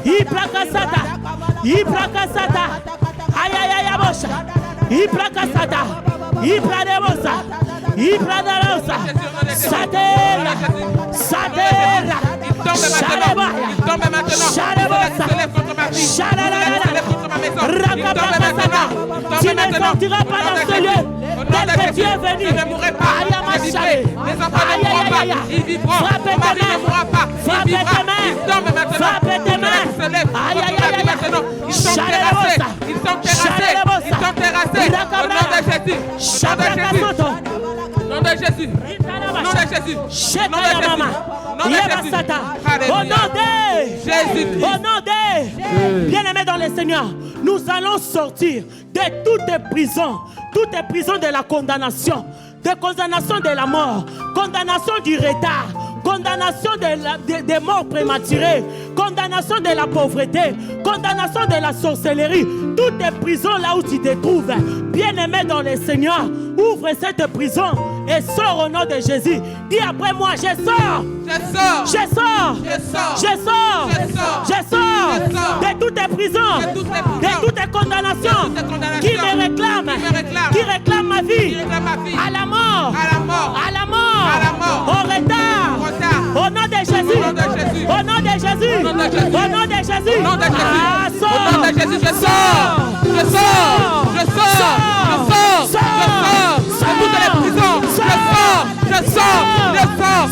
Ibrakasata. Ibrakasata. Aïe aïe aïe bossa. Ibrakasata. Ibradebosa. Ibradarosa. Satera. Satera. Il tombe maintenant. Il tombe maintenant. Tout cela qui se lève contre ma vie. Tout cela qui se lève contre ma maison. Tu ne sortiras pas dans ce lieu. Tel que tu es venu. Je ne mourrai pas. Les enfants ne mourront pas. Ils vivront. Mon mari ne mourra pas. Il vivra. Ils tombent maintenant. Se lève. Ils sont terrassés. Ils sont terrassés. Ils sont terrassés. Au nom de Jésus. Au nom de Jésus. Au nom de Jésus. Au nom de Jésus. Au nom de Jésus. Au nom de bien-aimés dans le Seigneur, nous allons sortir de toutes les prisons de la condamnation, de la mort, condamnation du retard, condamnation des morts prématurées, condamnation de la pauvreté, condamnation de la sorcellerie, toutes les prisons là où tu te trouves, bien-aimé dans le Seigneur, ouvre cette prison et sors au nom de Jésus. Dis après moi, je sors. Je sors de toutes les prisons, de toutes les condamnations qui me réclament, qui réclament ma vie, à la mort, au retard, au nom de Jésus, au nom de Jésus, au nom de Jésus, je sors de toutes les prisons, je sors,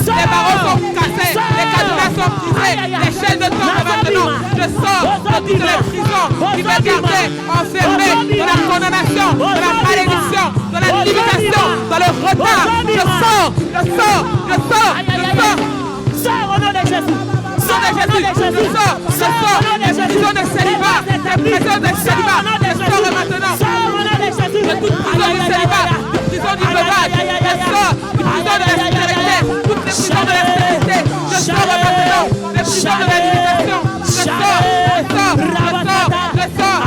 les barreaux sont cassés, les cadenas sont brisés, les chaînes de temps maintenant, je sors de toutes les prisons qui me gardaient enfermé dans la condamnation, dans la malédiction, dans la limitation, dans le retard, je sors, sors au nom de Jésus. je sors des prisons de célibat, des prisons de célibat, je sors maintenant de toute prison du célibat, de prison du veuvage, je sors de prison de la sécurité, toutes les prisons de la sécurité, je sors maintenant des prisons de la limitation, je sors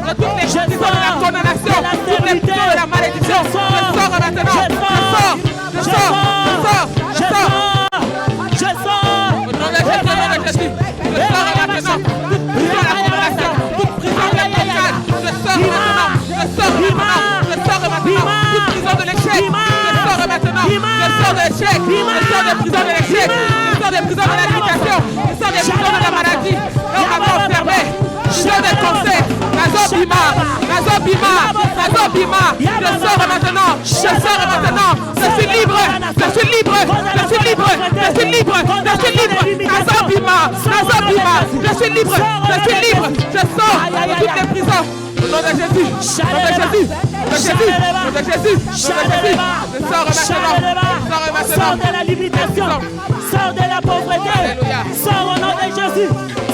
de toutes les prisons de la condamnation, toutes les prisons de la malédiction, je sors maintenant, je sors. Je sors des prisons de l'échec, je sors des prisons de la limitation, je sors des prisons de la maladie, on m'a enfermé, je sors des conseils, Nazo Bima, je sors maintenant, je suis libre, Nazo Bima, je suis libre, je sors de toutes les prisons. Au nom de Jésus, je sors maintenant. Sors de la limitation, sors de la pauvreté, sors au nom de Jésus,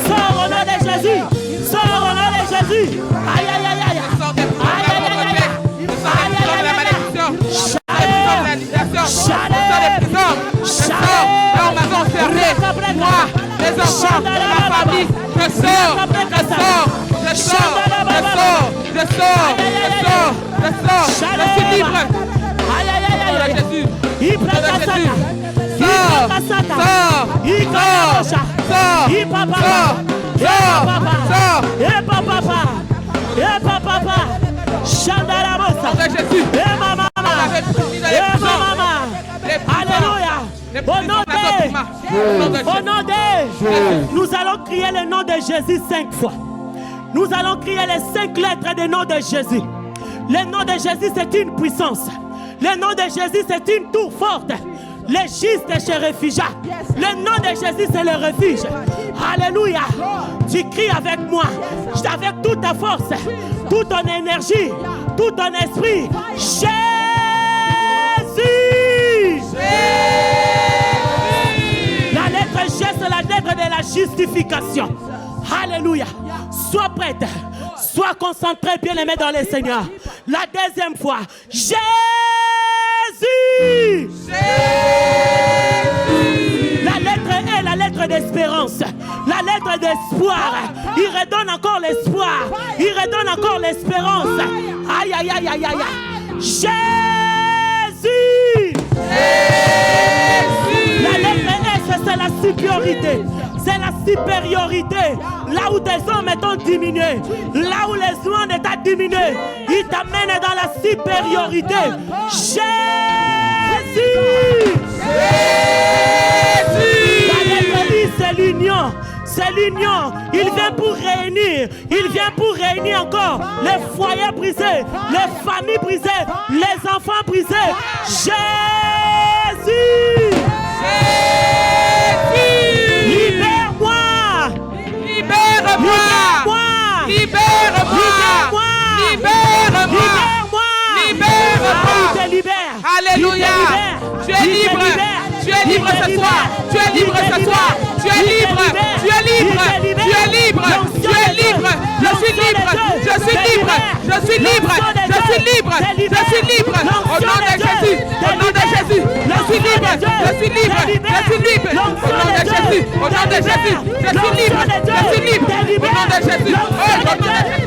sors au nom de Jésus, sors au nom de Jésus. Aïe, aïe, aïe, aïe. Je sors des prisons de la malédiction, je sors des prisons, je sors là on m'a enfermé, moi, les enfants, ma famille, je sors, je suis libre. Jésus. Alléluia. Au nom de nous allons crier le nom de Jésus 5 fois. Nous allons crier les 5 lettres du nom de Jésus. Le nom de Jésus, c'est une puissance. Le nom de Jésus, c'est une tour forte. Le juste se réfugia. Le nom de Jésus, c'est le refuge. Alléluia. Tu cries avec moi, avec toute ta force, toute ton énergie, tout ton esprit. Jésus. La lettre G, c'est la lettre de la justification. Alléluia. Sois prête. Sois concentré, bien-aimé dans le Seigneur. La deuxième fois. Jésus. La lettre est la lettre d'espérance. La lettre d'espoir. Il redonne encore l'espoir. Il redonne encore l'espérance. Aïe, aïe, aïe, aïe, aïe. Jésus. La lettre S, c'est la supériorité. C'est la supériorité. Là où tes hommes t'ont diminué, là où les hommes t'ont diminué, ils t'amènent dans la supériorité. Jésus. La lettre I, c'est l'union. C'est C'est l'union. Il vient pour réunir. Il vient pour réunir encore les foyers brisés, les familles brisées, les enfants brisés. Jésus! Libère-moi! Libère-moi! Libère-moi! Libère-moi! Libère-moi! Il te libère! Alléluia! Tu es libre! Tu es libre ce soir! Tu es libre ce soir! Tu es libre! Tu es libre! Tu es libre! Tu es libre! Je suis libre! Je suis libre! Je suis libre! Je suis libre! Je suis libre! Au nom de Jésus! Au nom de Jésus! Je suis libre! Je suis libre! Je suis libre! Au nom de Jésus! Au nom de Jésus! Je suis libre! Je suis libre! Au nom de Jésus! Oh, au nom de Jésus!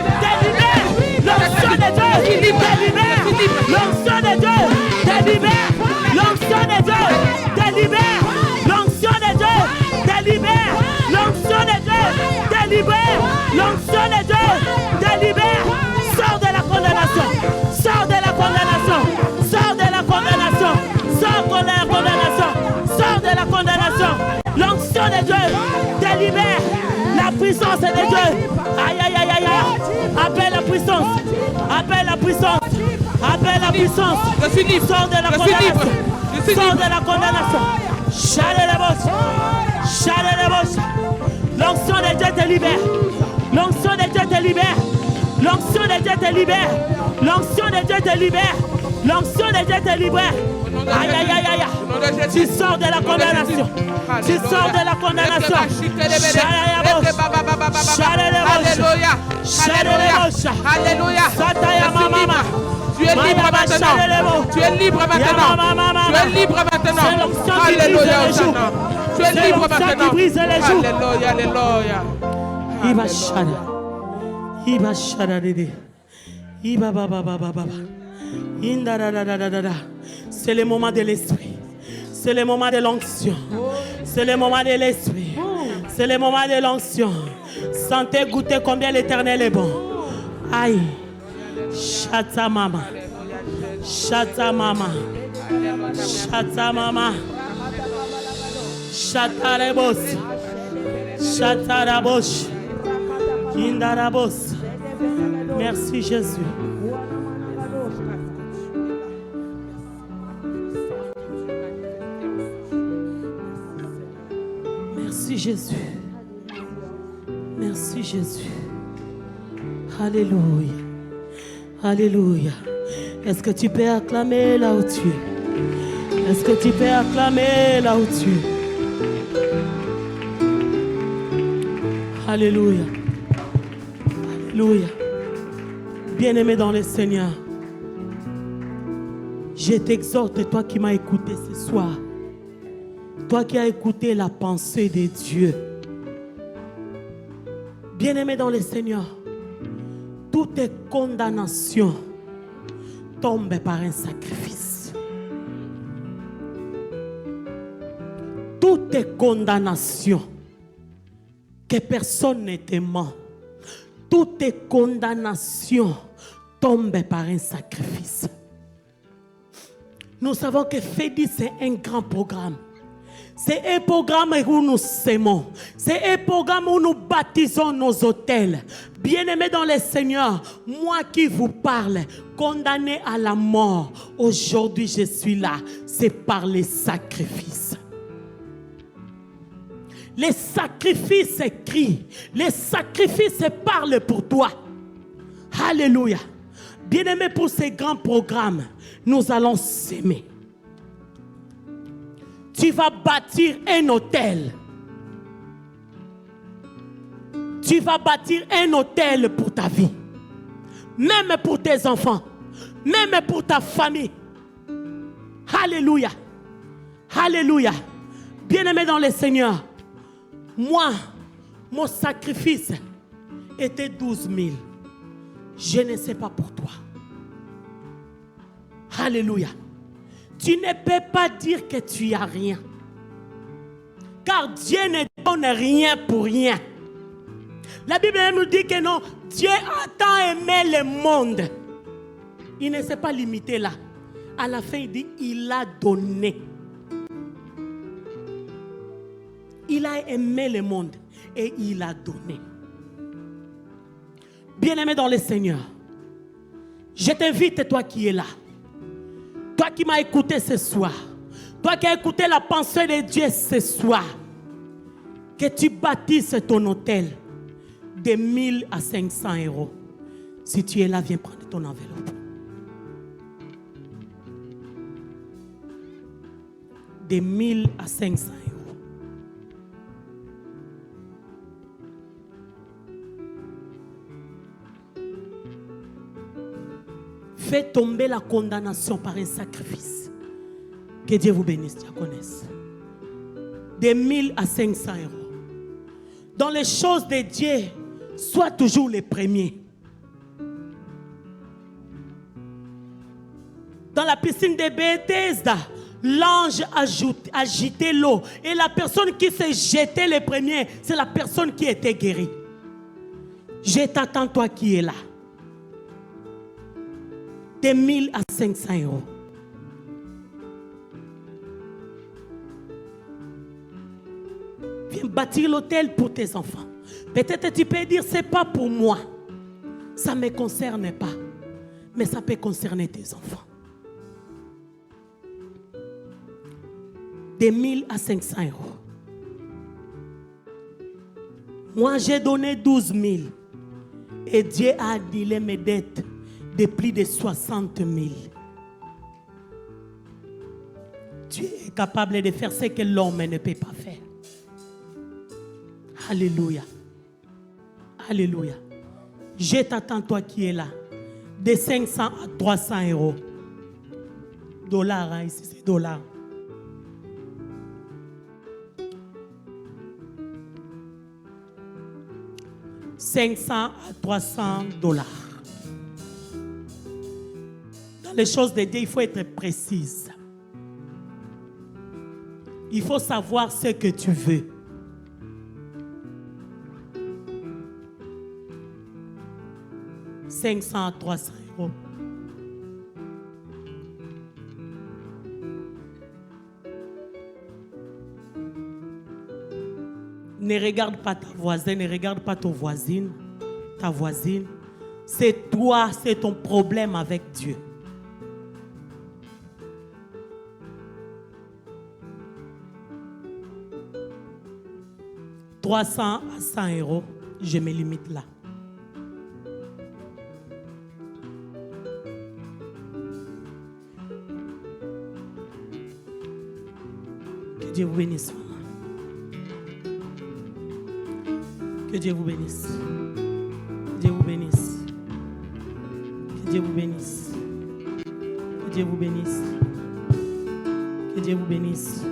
L'onction de Dieu te libère. L'onction de Dieu te libère. L'onction de Dieu te libère. L'onction de Dieu te libère. L'onction de Dieu te libère. L'onction de Dieu te libère. Sors de la condamnation. Sors de la condamnation. Sors de la condamnation. Sors de la condamnation. Sors de la condamnation. L'onction de Dieu te libère. La puissance de Dieu. Aïe, aïe, aïe, aïe, aïe. Appelle la puissance. Appelle la puissance. Appelle la puissance. Je suis libre. Sors de la condamnation. Sors de la condamnation. Chale les bosses. Chale les bosses. L'onction de Dieu te libère. L'onction de Dieu te libère. L'onction de Dieu te libère. L'onction de Dieu te libère. L'onction de Dieu te libère. Aïe, aïe, aïe, aïe. Tu sors de la condamnation. Tu sors de la condamnation. Alléluia. Alléluia. Tu es libre maintenant. Tu es libre maintenant. Tu es libre maintenant. Alléluia. Tu es libre maintenant. Alléluia. Alléluia. Iba shada dede. Iba baba baba baba. Inda da da da da da. C'est le moment de l'esprit. C'est le moment de l'onction. C'est le moment de l'esprit. C'est le moment de l'onction. Sentez, goûtez combien l'Éternel est bon. Aïe. Chata mama. Chata mama. Chata mama. Chata rebos. Chata rabos. Inda rabos. Merci Jésus. Merci Jésus. Merci Jésus. Alléluia. Alléluia. Est-ce que tu peux acclamer là où tu es? Est-ce que tu peux acclamer là où tu es? Alléluia. Alléluia. Bien-aimé dans le Seigneur, je t'exhorte, toi qui m'as écouté ce soir, toi qui as écouté la pensée de Dieu. Bien-aimé dans le Seigneur, toutes tes condamnations tombent par un sacrifice. Toutes tes condamnations, que personne ne te ment, toutes tes condamnations tombent par un sacrifice. Nous savons que Fédis, c'est un grand programme. C'est un programme où nous s'aimons. C'est un programme où nous baptisons nos hôtels. Bien-aimés dans le Seigneur, moi qui vous parle, condamné à la mort, aujourd'hui je suis là. C'est par les sacrifices. Les sacrifices crient. Les sacrifices parlent pour toi. Alléluia. Bien-aimés, pour ces grands programmes, nous allons s'aimer. Tu vas bâtir un hôtel. Tu vas bâtir un hôtel pour ta vie. Même pour tes enfants. Même pour ta famille. Alléluia. Alléluia. Bien-aimé dans le Seigneur, moi, mon sacrifice était 12 000. Je ne sais pas pour toi. Alléluia. Tu ne peux pas dire que tu n'as rien. Car Dieu ne donne rien pour rien. La Bible nous dit que non, Dieu a tant aimé le monde. Il ne s'est pas limité là. À la fin, il dit, il a donné. Il a aimé le monde. et il a donné. Bien-aimé dans le Seigneur, je t'invite, toi qui es là, toi qui m'as écouté ce soir, toi qui as écouté la pensée de Dieu ce soir, que tu bâtisses ton hôtel de 1000 à 500 euros. Si tu es là, viens prendre ton enveloppe. De 1000 à 500 euros. Fais tomber la condamnation par un sacrifice. Que Dieu vous bénisse, diaconesse. De 1000 à 500 euros. Dans les choses de Dieu, sois toujours les premiers. Dans la piscine de Bethesda, l'ange a agité l'eau. Et la personne qui s'est jetée les premiers, c'est la personne qui était guérie. Je t'attends, toi qui es là. De 1000 à 500 euros. Viens bâtir l'hôtel pour tes enfants. Peut-être tu peux dire, c'est pas pour moi. Ça ne me concerne pas. Mais ça peut concerner tes enfants. De 1000 à 500 euros. Moi, j'ai donné 12 000. Et Dieu a annulé mes dettes de plus de 60 000. Tu es capable de faire ce que l'homme ne peut pas faire. Alléluia. Alléluia. Je t'attends, toi qui es là. De 500 à 300 euros. Dollars, hein, ici c'est dollars. $500 à 300. Dans les choses de Dieu, il faut être précise. Il faut savoir ce que tu veux. $500 à 300 euros. Ne regarde pas ta voisine, ne regarde pas ton voisine, ta voisine. C'est toi, c'est ton problème avec Dieu. $300 à 100 euros, je me limite là. Que Dieu vous bénisse. Que Dieu vous bénisse. Que Dieu vous bénisse. Que Dieu vous bénisse. Que Dieu vous bénisse. Que Dieu vous bénisse.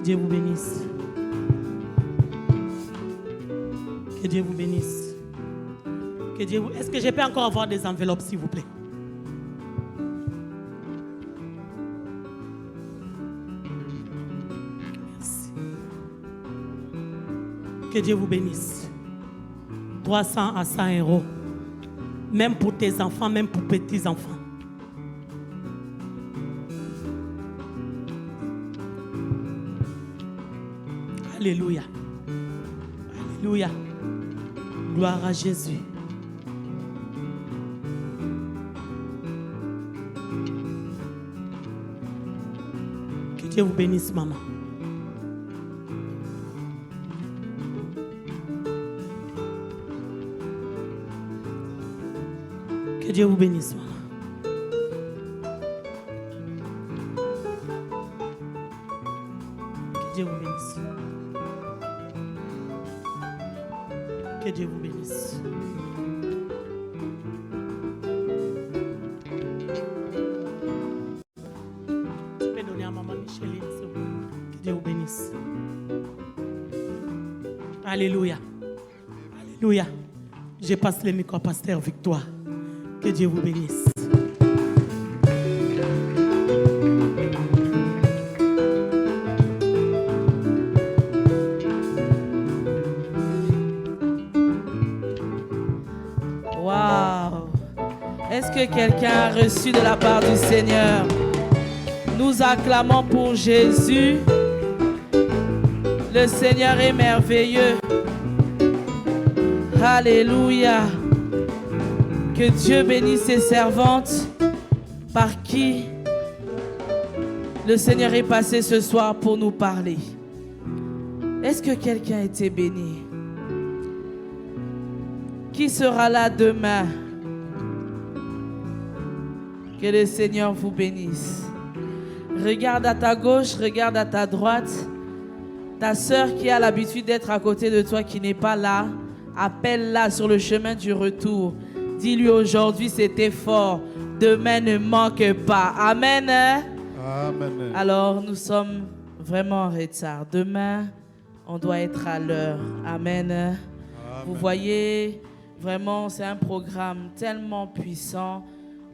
Que Dieu vous bénisse. Que Dieu vous bénisse. Que Dieu vous... Est-ce que je peux encore avoir des enveloppes, s'il vous plaît? Que Dieu vous bénisse. 300 à 100 euros. Même pour tes enfants, même pour petits-enfants. Alléluia. Alléluia. Gloire à Jésus. Que Dieu vous bénisse, maman. Que Dieu vous bénisse, maman. Que Dieu vous bénisse. Que Dieu vous bénisse. Tu peux donner à maman Micheline, s'il vous plaît. Que Dieu vous bénisse. Alléluia. Alléluia. Je passe le micro à Pasteur Victoire. Que Dieu vous bénisse. Waouh! Est-ce que quelqu'un a reçu de la part du Seigneur? Nous acclamons pour Jésus. Le Seigneur est merveilleux. Alléluia. Que Dieu bénisse ses servantes par qui le Seigneur est passé ce soir pour nous parler. Est-ce que quelqu'un a été béni? Qui sera là demain? Que le Seigneur vous bénisse. Regarde à ta gauche, regarde à ta droite. Ta sœur qui a l'habitude d'être à côté de toi, qui n'est pas là, appelle-la sur le chemin du retour. Dis-lui aujourd'hui, c'était fort. Demain ne manque pas. Amen. Amen. Alors, nous sommes vraiment en retard. Demain, on doit être à l'heure. Amen. Amen. Vous voyez, vraiment, c'est un programme tellement puissant.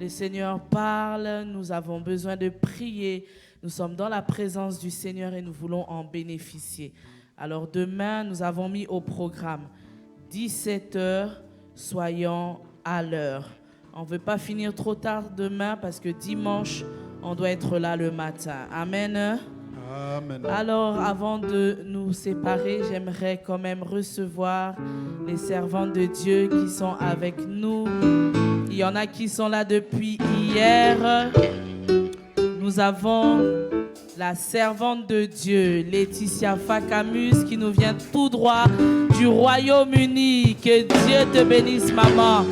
Le Seigneur parle, nous avons besoin de prier. Nous sommes dans la présence du Seigneur et nous voulons en bénéficier. Alors demain, nous avons mis au programme 17h, soyons à l'heure. On ne veut pas finir trop tard demain parce que dimanche, on doit être là le matin. Amen. Amen. Alors, avant de nous séparer, j'aimerais quand même recevoir les servants de Dieu qui sont avec nous. Il y en a qui sont là depuis hier. Nous avons la servante de Dieu, Laetitia Fakamus, qui nous vient tout droit du Royaume-Uni. Que Dieu te bénisse, maman.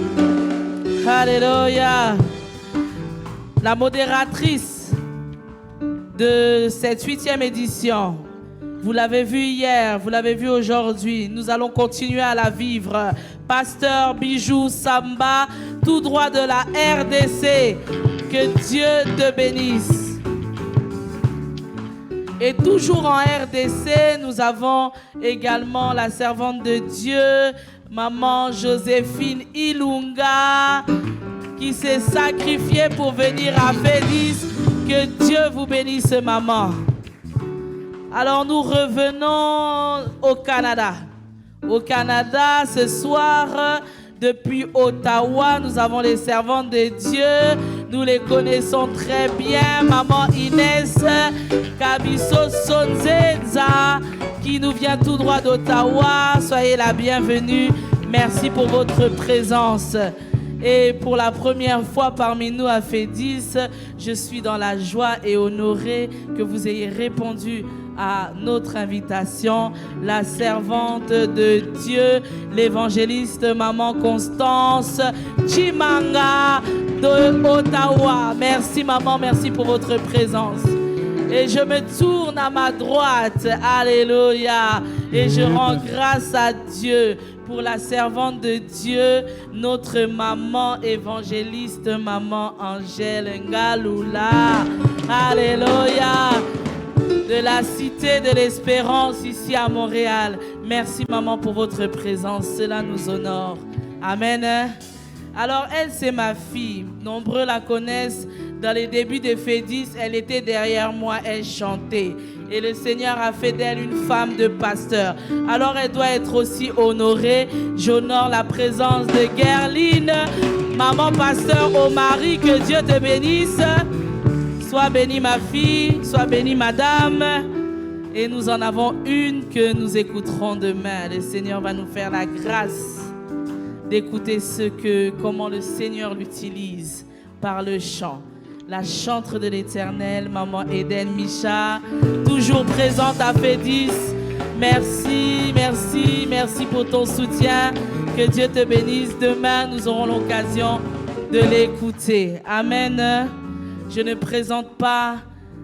Alléluia. La modératrice de cette 8e édition. Vous l'avez vu hier, vous l'avez vu aujourd'hui. Nous allons continuer à la vivre. Pasteur Bijou Samba, tout droit de la RDC. Que Dieu te bénisse. Et toujours en RDC, nous avons également la servante de Dieu, Maman Joséphine Ilunga, qui s'est sacrifiée pour venir à Fédis. Que Dieu vous bénisse, maman. Alors nous revenons au Canada. Au Canada, ce soir, depuis Ottawa, nous avons les servantes de Dieu. Nous les connaissons très bien. Maman Inès Kabiso Sonzeza, qui nous vient tout droit d'Ottawa. Soyez la bienvenue. Merci pour votre présence. Et pour la première fois parmi nous à Fédis, je suis dans la joie et honorée que vous ayez répondu à notre invitation. La servante de Dieu, l'évangéliste Maman Constance Chimanga de Ottawa. Merci maman, merci pour votre présence. Et je me tourne à ma droite, alléluia, et je rends grâce à Dieu pour la servante de Dieu, notre maman évangéliste, maman Angèle Ngaloula, alléluia, de la Cité de l'Espérance ici à Montréal. Merci maman pour votre présence, cela nous honore. Amen. Alors elle, c'est ma fille, nombreux la connaissent. Dans les débuts de Fédis, elle était derrière moi, elle chantait. Et le Seigneur a fait d'elle une femme de pasteur. Alors elle doit être aussi honorée. J'honore la présence de Gerline, maman pasteur au mari. Que Dieu te bénisse. Sois bénie ma fille, sois bénie madame. Et nous en avons une que nous écouterons demain. Le Seigneur va nous faire la grâce d'écouter comment le Seigneur l'utilise par le chant. La chantre de l'Éternel, maman Eden Micha, toujours présente à Fédis. Merci, merci, merci pour ton soutien. Que Dieu te bénisse. Demain, nous aurons l'occasion de l'écouter. Amen. Je ne présente pas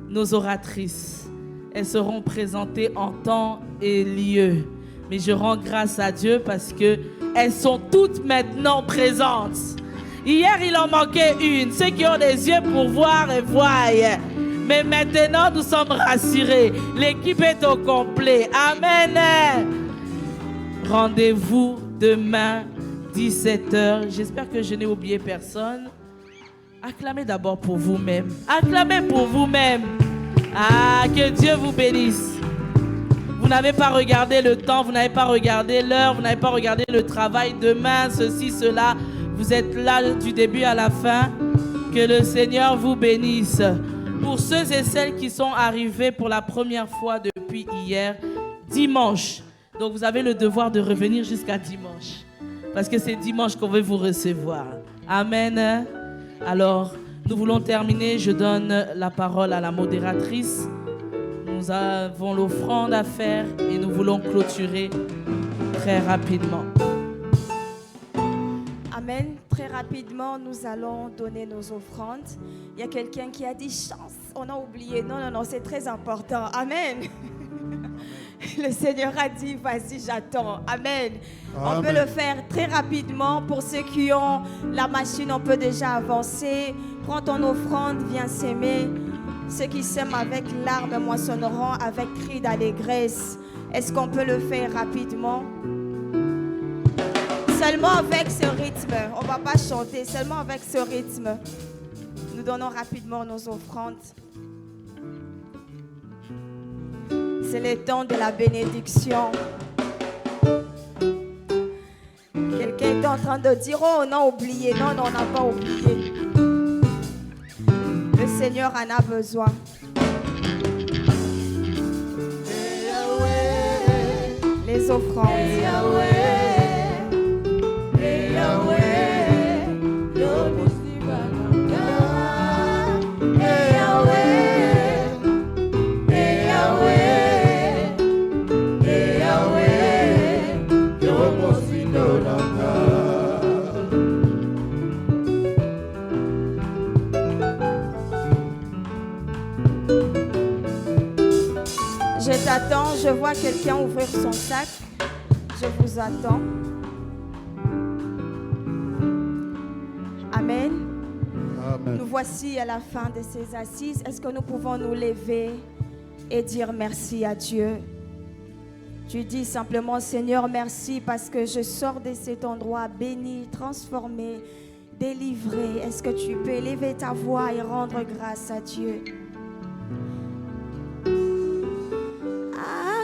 nos oratrices. Elles seront présentées en temps et lieu. Mais je rends grâce à Dieu parce qu'elles sont toutes maintenant présentes. Hier, il en manquait une. Ceux qui ont des yeux pour voir et voient. Mais maintenant, nous sommes rassurés. L'équipe est au complet. Amen. Rendez-vous demain, 17h. J'espère que je n'ai oublié personne. Acclamez d'abord pour vous-même. Acclamez pour vous-même. Ah, que Dieu vous bénisse. Vous n'avez pas regardé le temps, vous n'avez pas regardé l'heure, vous n'avez pas regardé le travail. Demain, ceci, cela. Vous êtes là du début à la fin. Que le Seigneur vous bénisse. Pour ceux et celles qui sont arrivés pour la première fois depuis hier, dimanche. Donc vous avez le devoir de revenir jusqu'à dimanche. Parce que c'est dimanche qu'on veut vous recevoir. Amen. Alors, nous voulons terminer. Je donne la parole à la modératrice. Nous avons l'offrande à faire et nous voulons clôturer très rapidement. Amen. Très rapidement, nous allons donner nos offrandes. Il y a quelqu'un qui a dit chance. On a oublié. Non, non, non, c'est très important. Amen. Le Seigneur a dit, vas-y, j'attends. Amen. On peut le faire très rapidement. Pour ceux qui ont la machine, on peut déjà avancer. Prends ton offrande, viens s'aimer. Ceux qui s'aiment avec larmes moissonneront avec cris d'allégresse. Est-ce qu'on peut le faire rapidement? Seulement avec ce rythme. On ne va pas chanter, seulement avec ce rythme. Nous donnons rapidement nos offrandes. C'est le temps de la bénédiction. Quelqu'un est en train de dire, oh, on a oublié. Non, non, on n'a pas oublié. Le Seigneur en a besoin. Les offrandes. Je t'attends, je vois quelqu'un ouvrir son sac. Je vous attends. Amen. Amen. Nous voici à la fin de ces assises. Est-ce que nous pouvons nous lever et dire merci à Dieu? Tu dis simplement, Seigneur, merci parce que je sors de cet endroit béni, transformé, délivré. Est-ce que tu peux élever ta voix et rendre grâce à Dieu?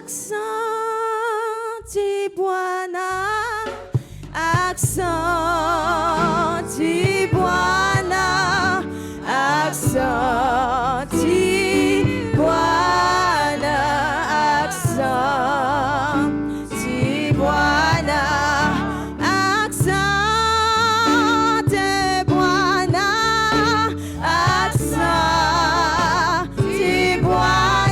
Asante Bwana, asante Bwana, asante Bwana, asante Bwana, asante Bwana, asante Bwana.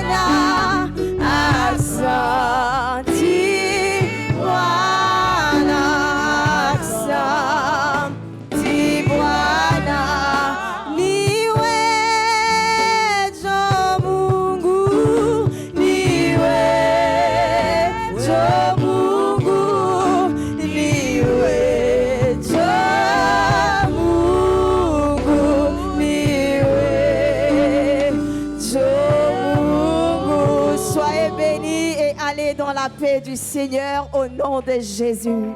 Soyez bénis et allez dans la paix du Seigneur au nom de Jésus.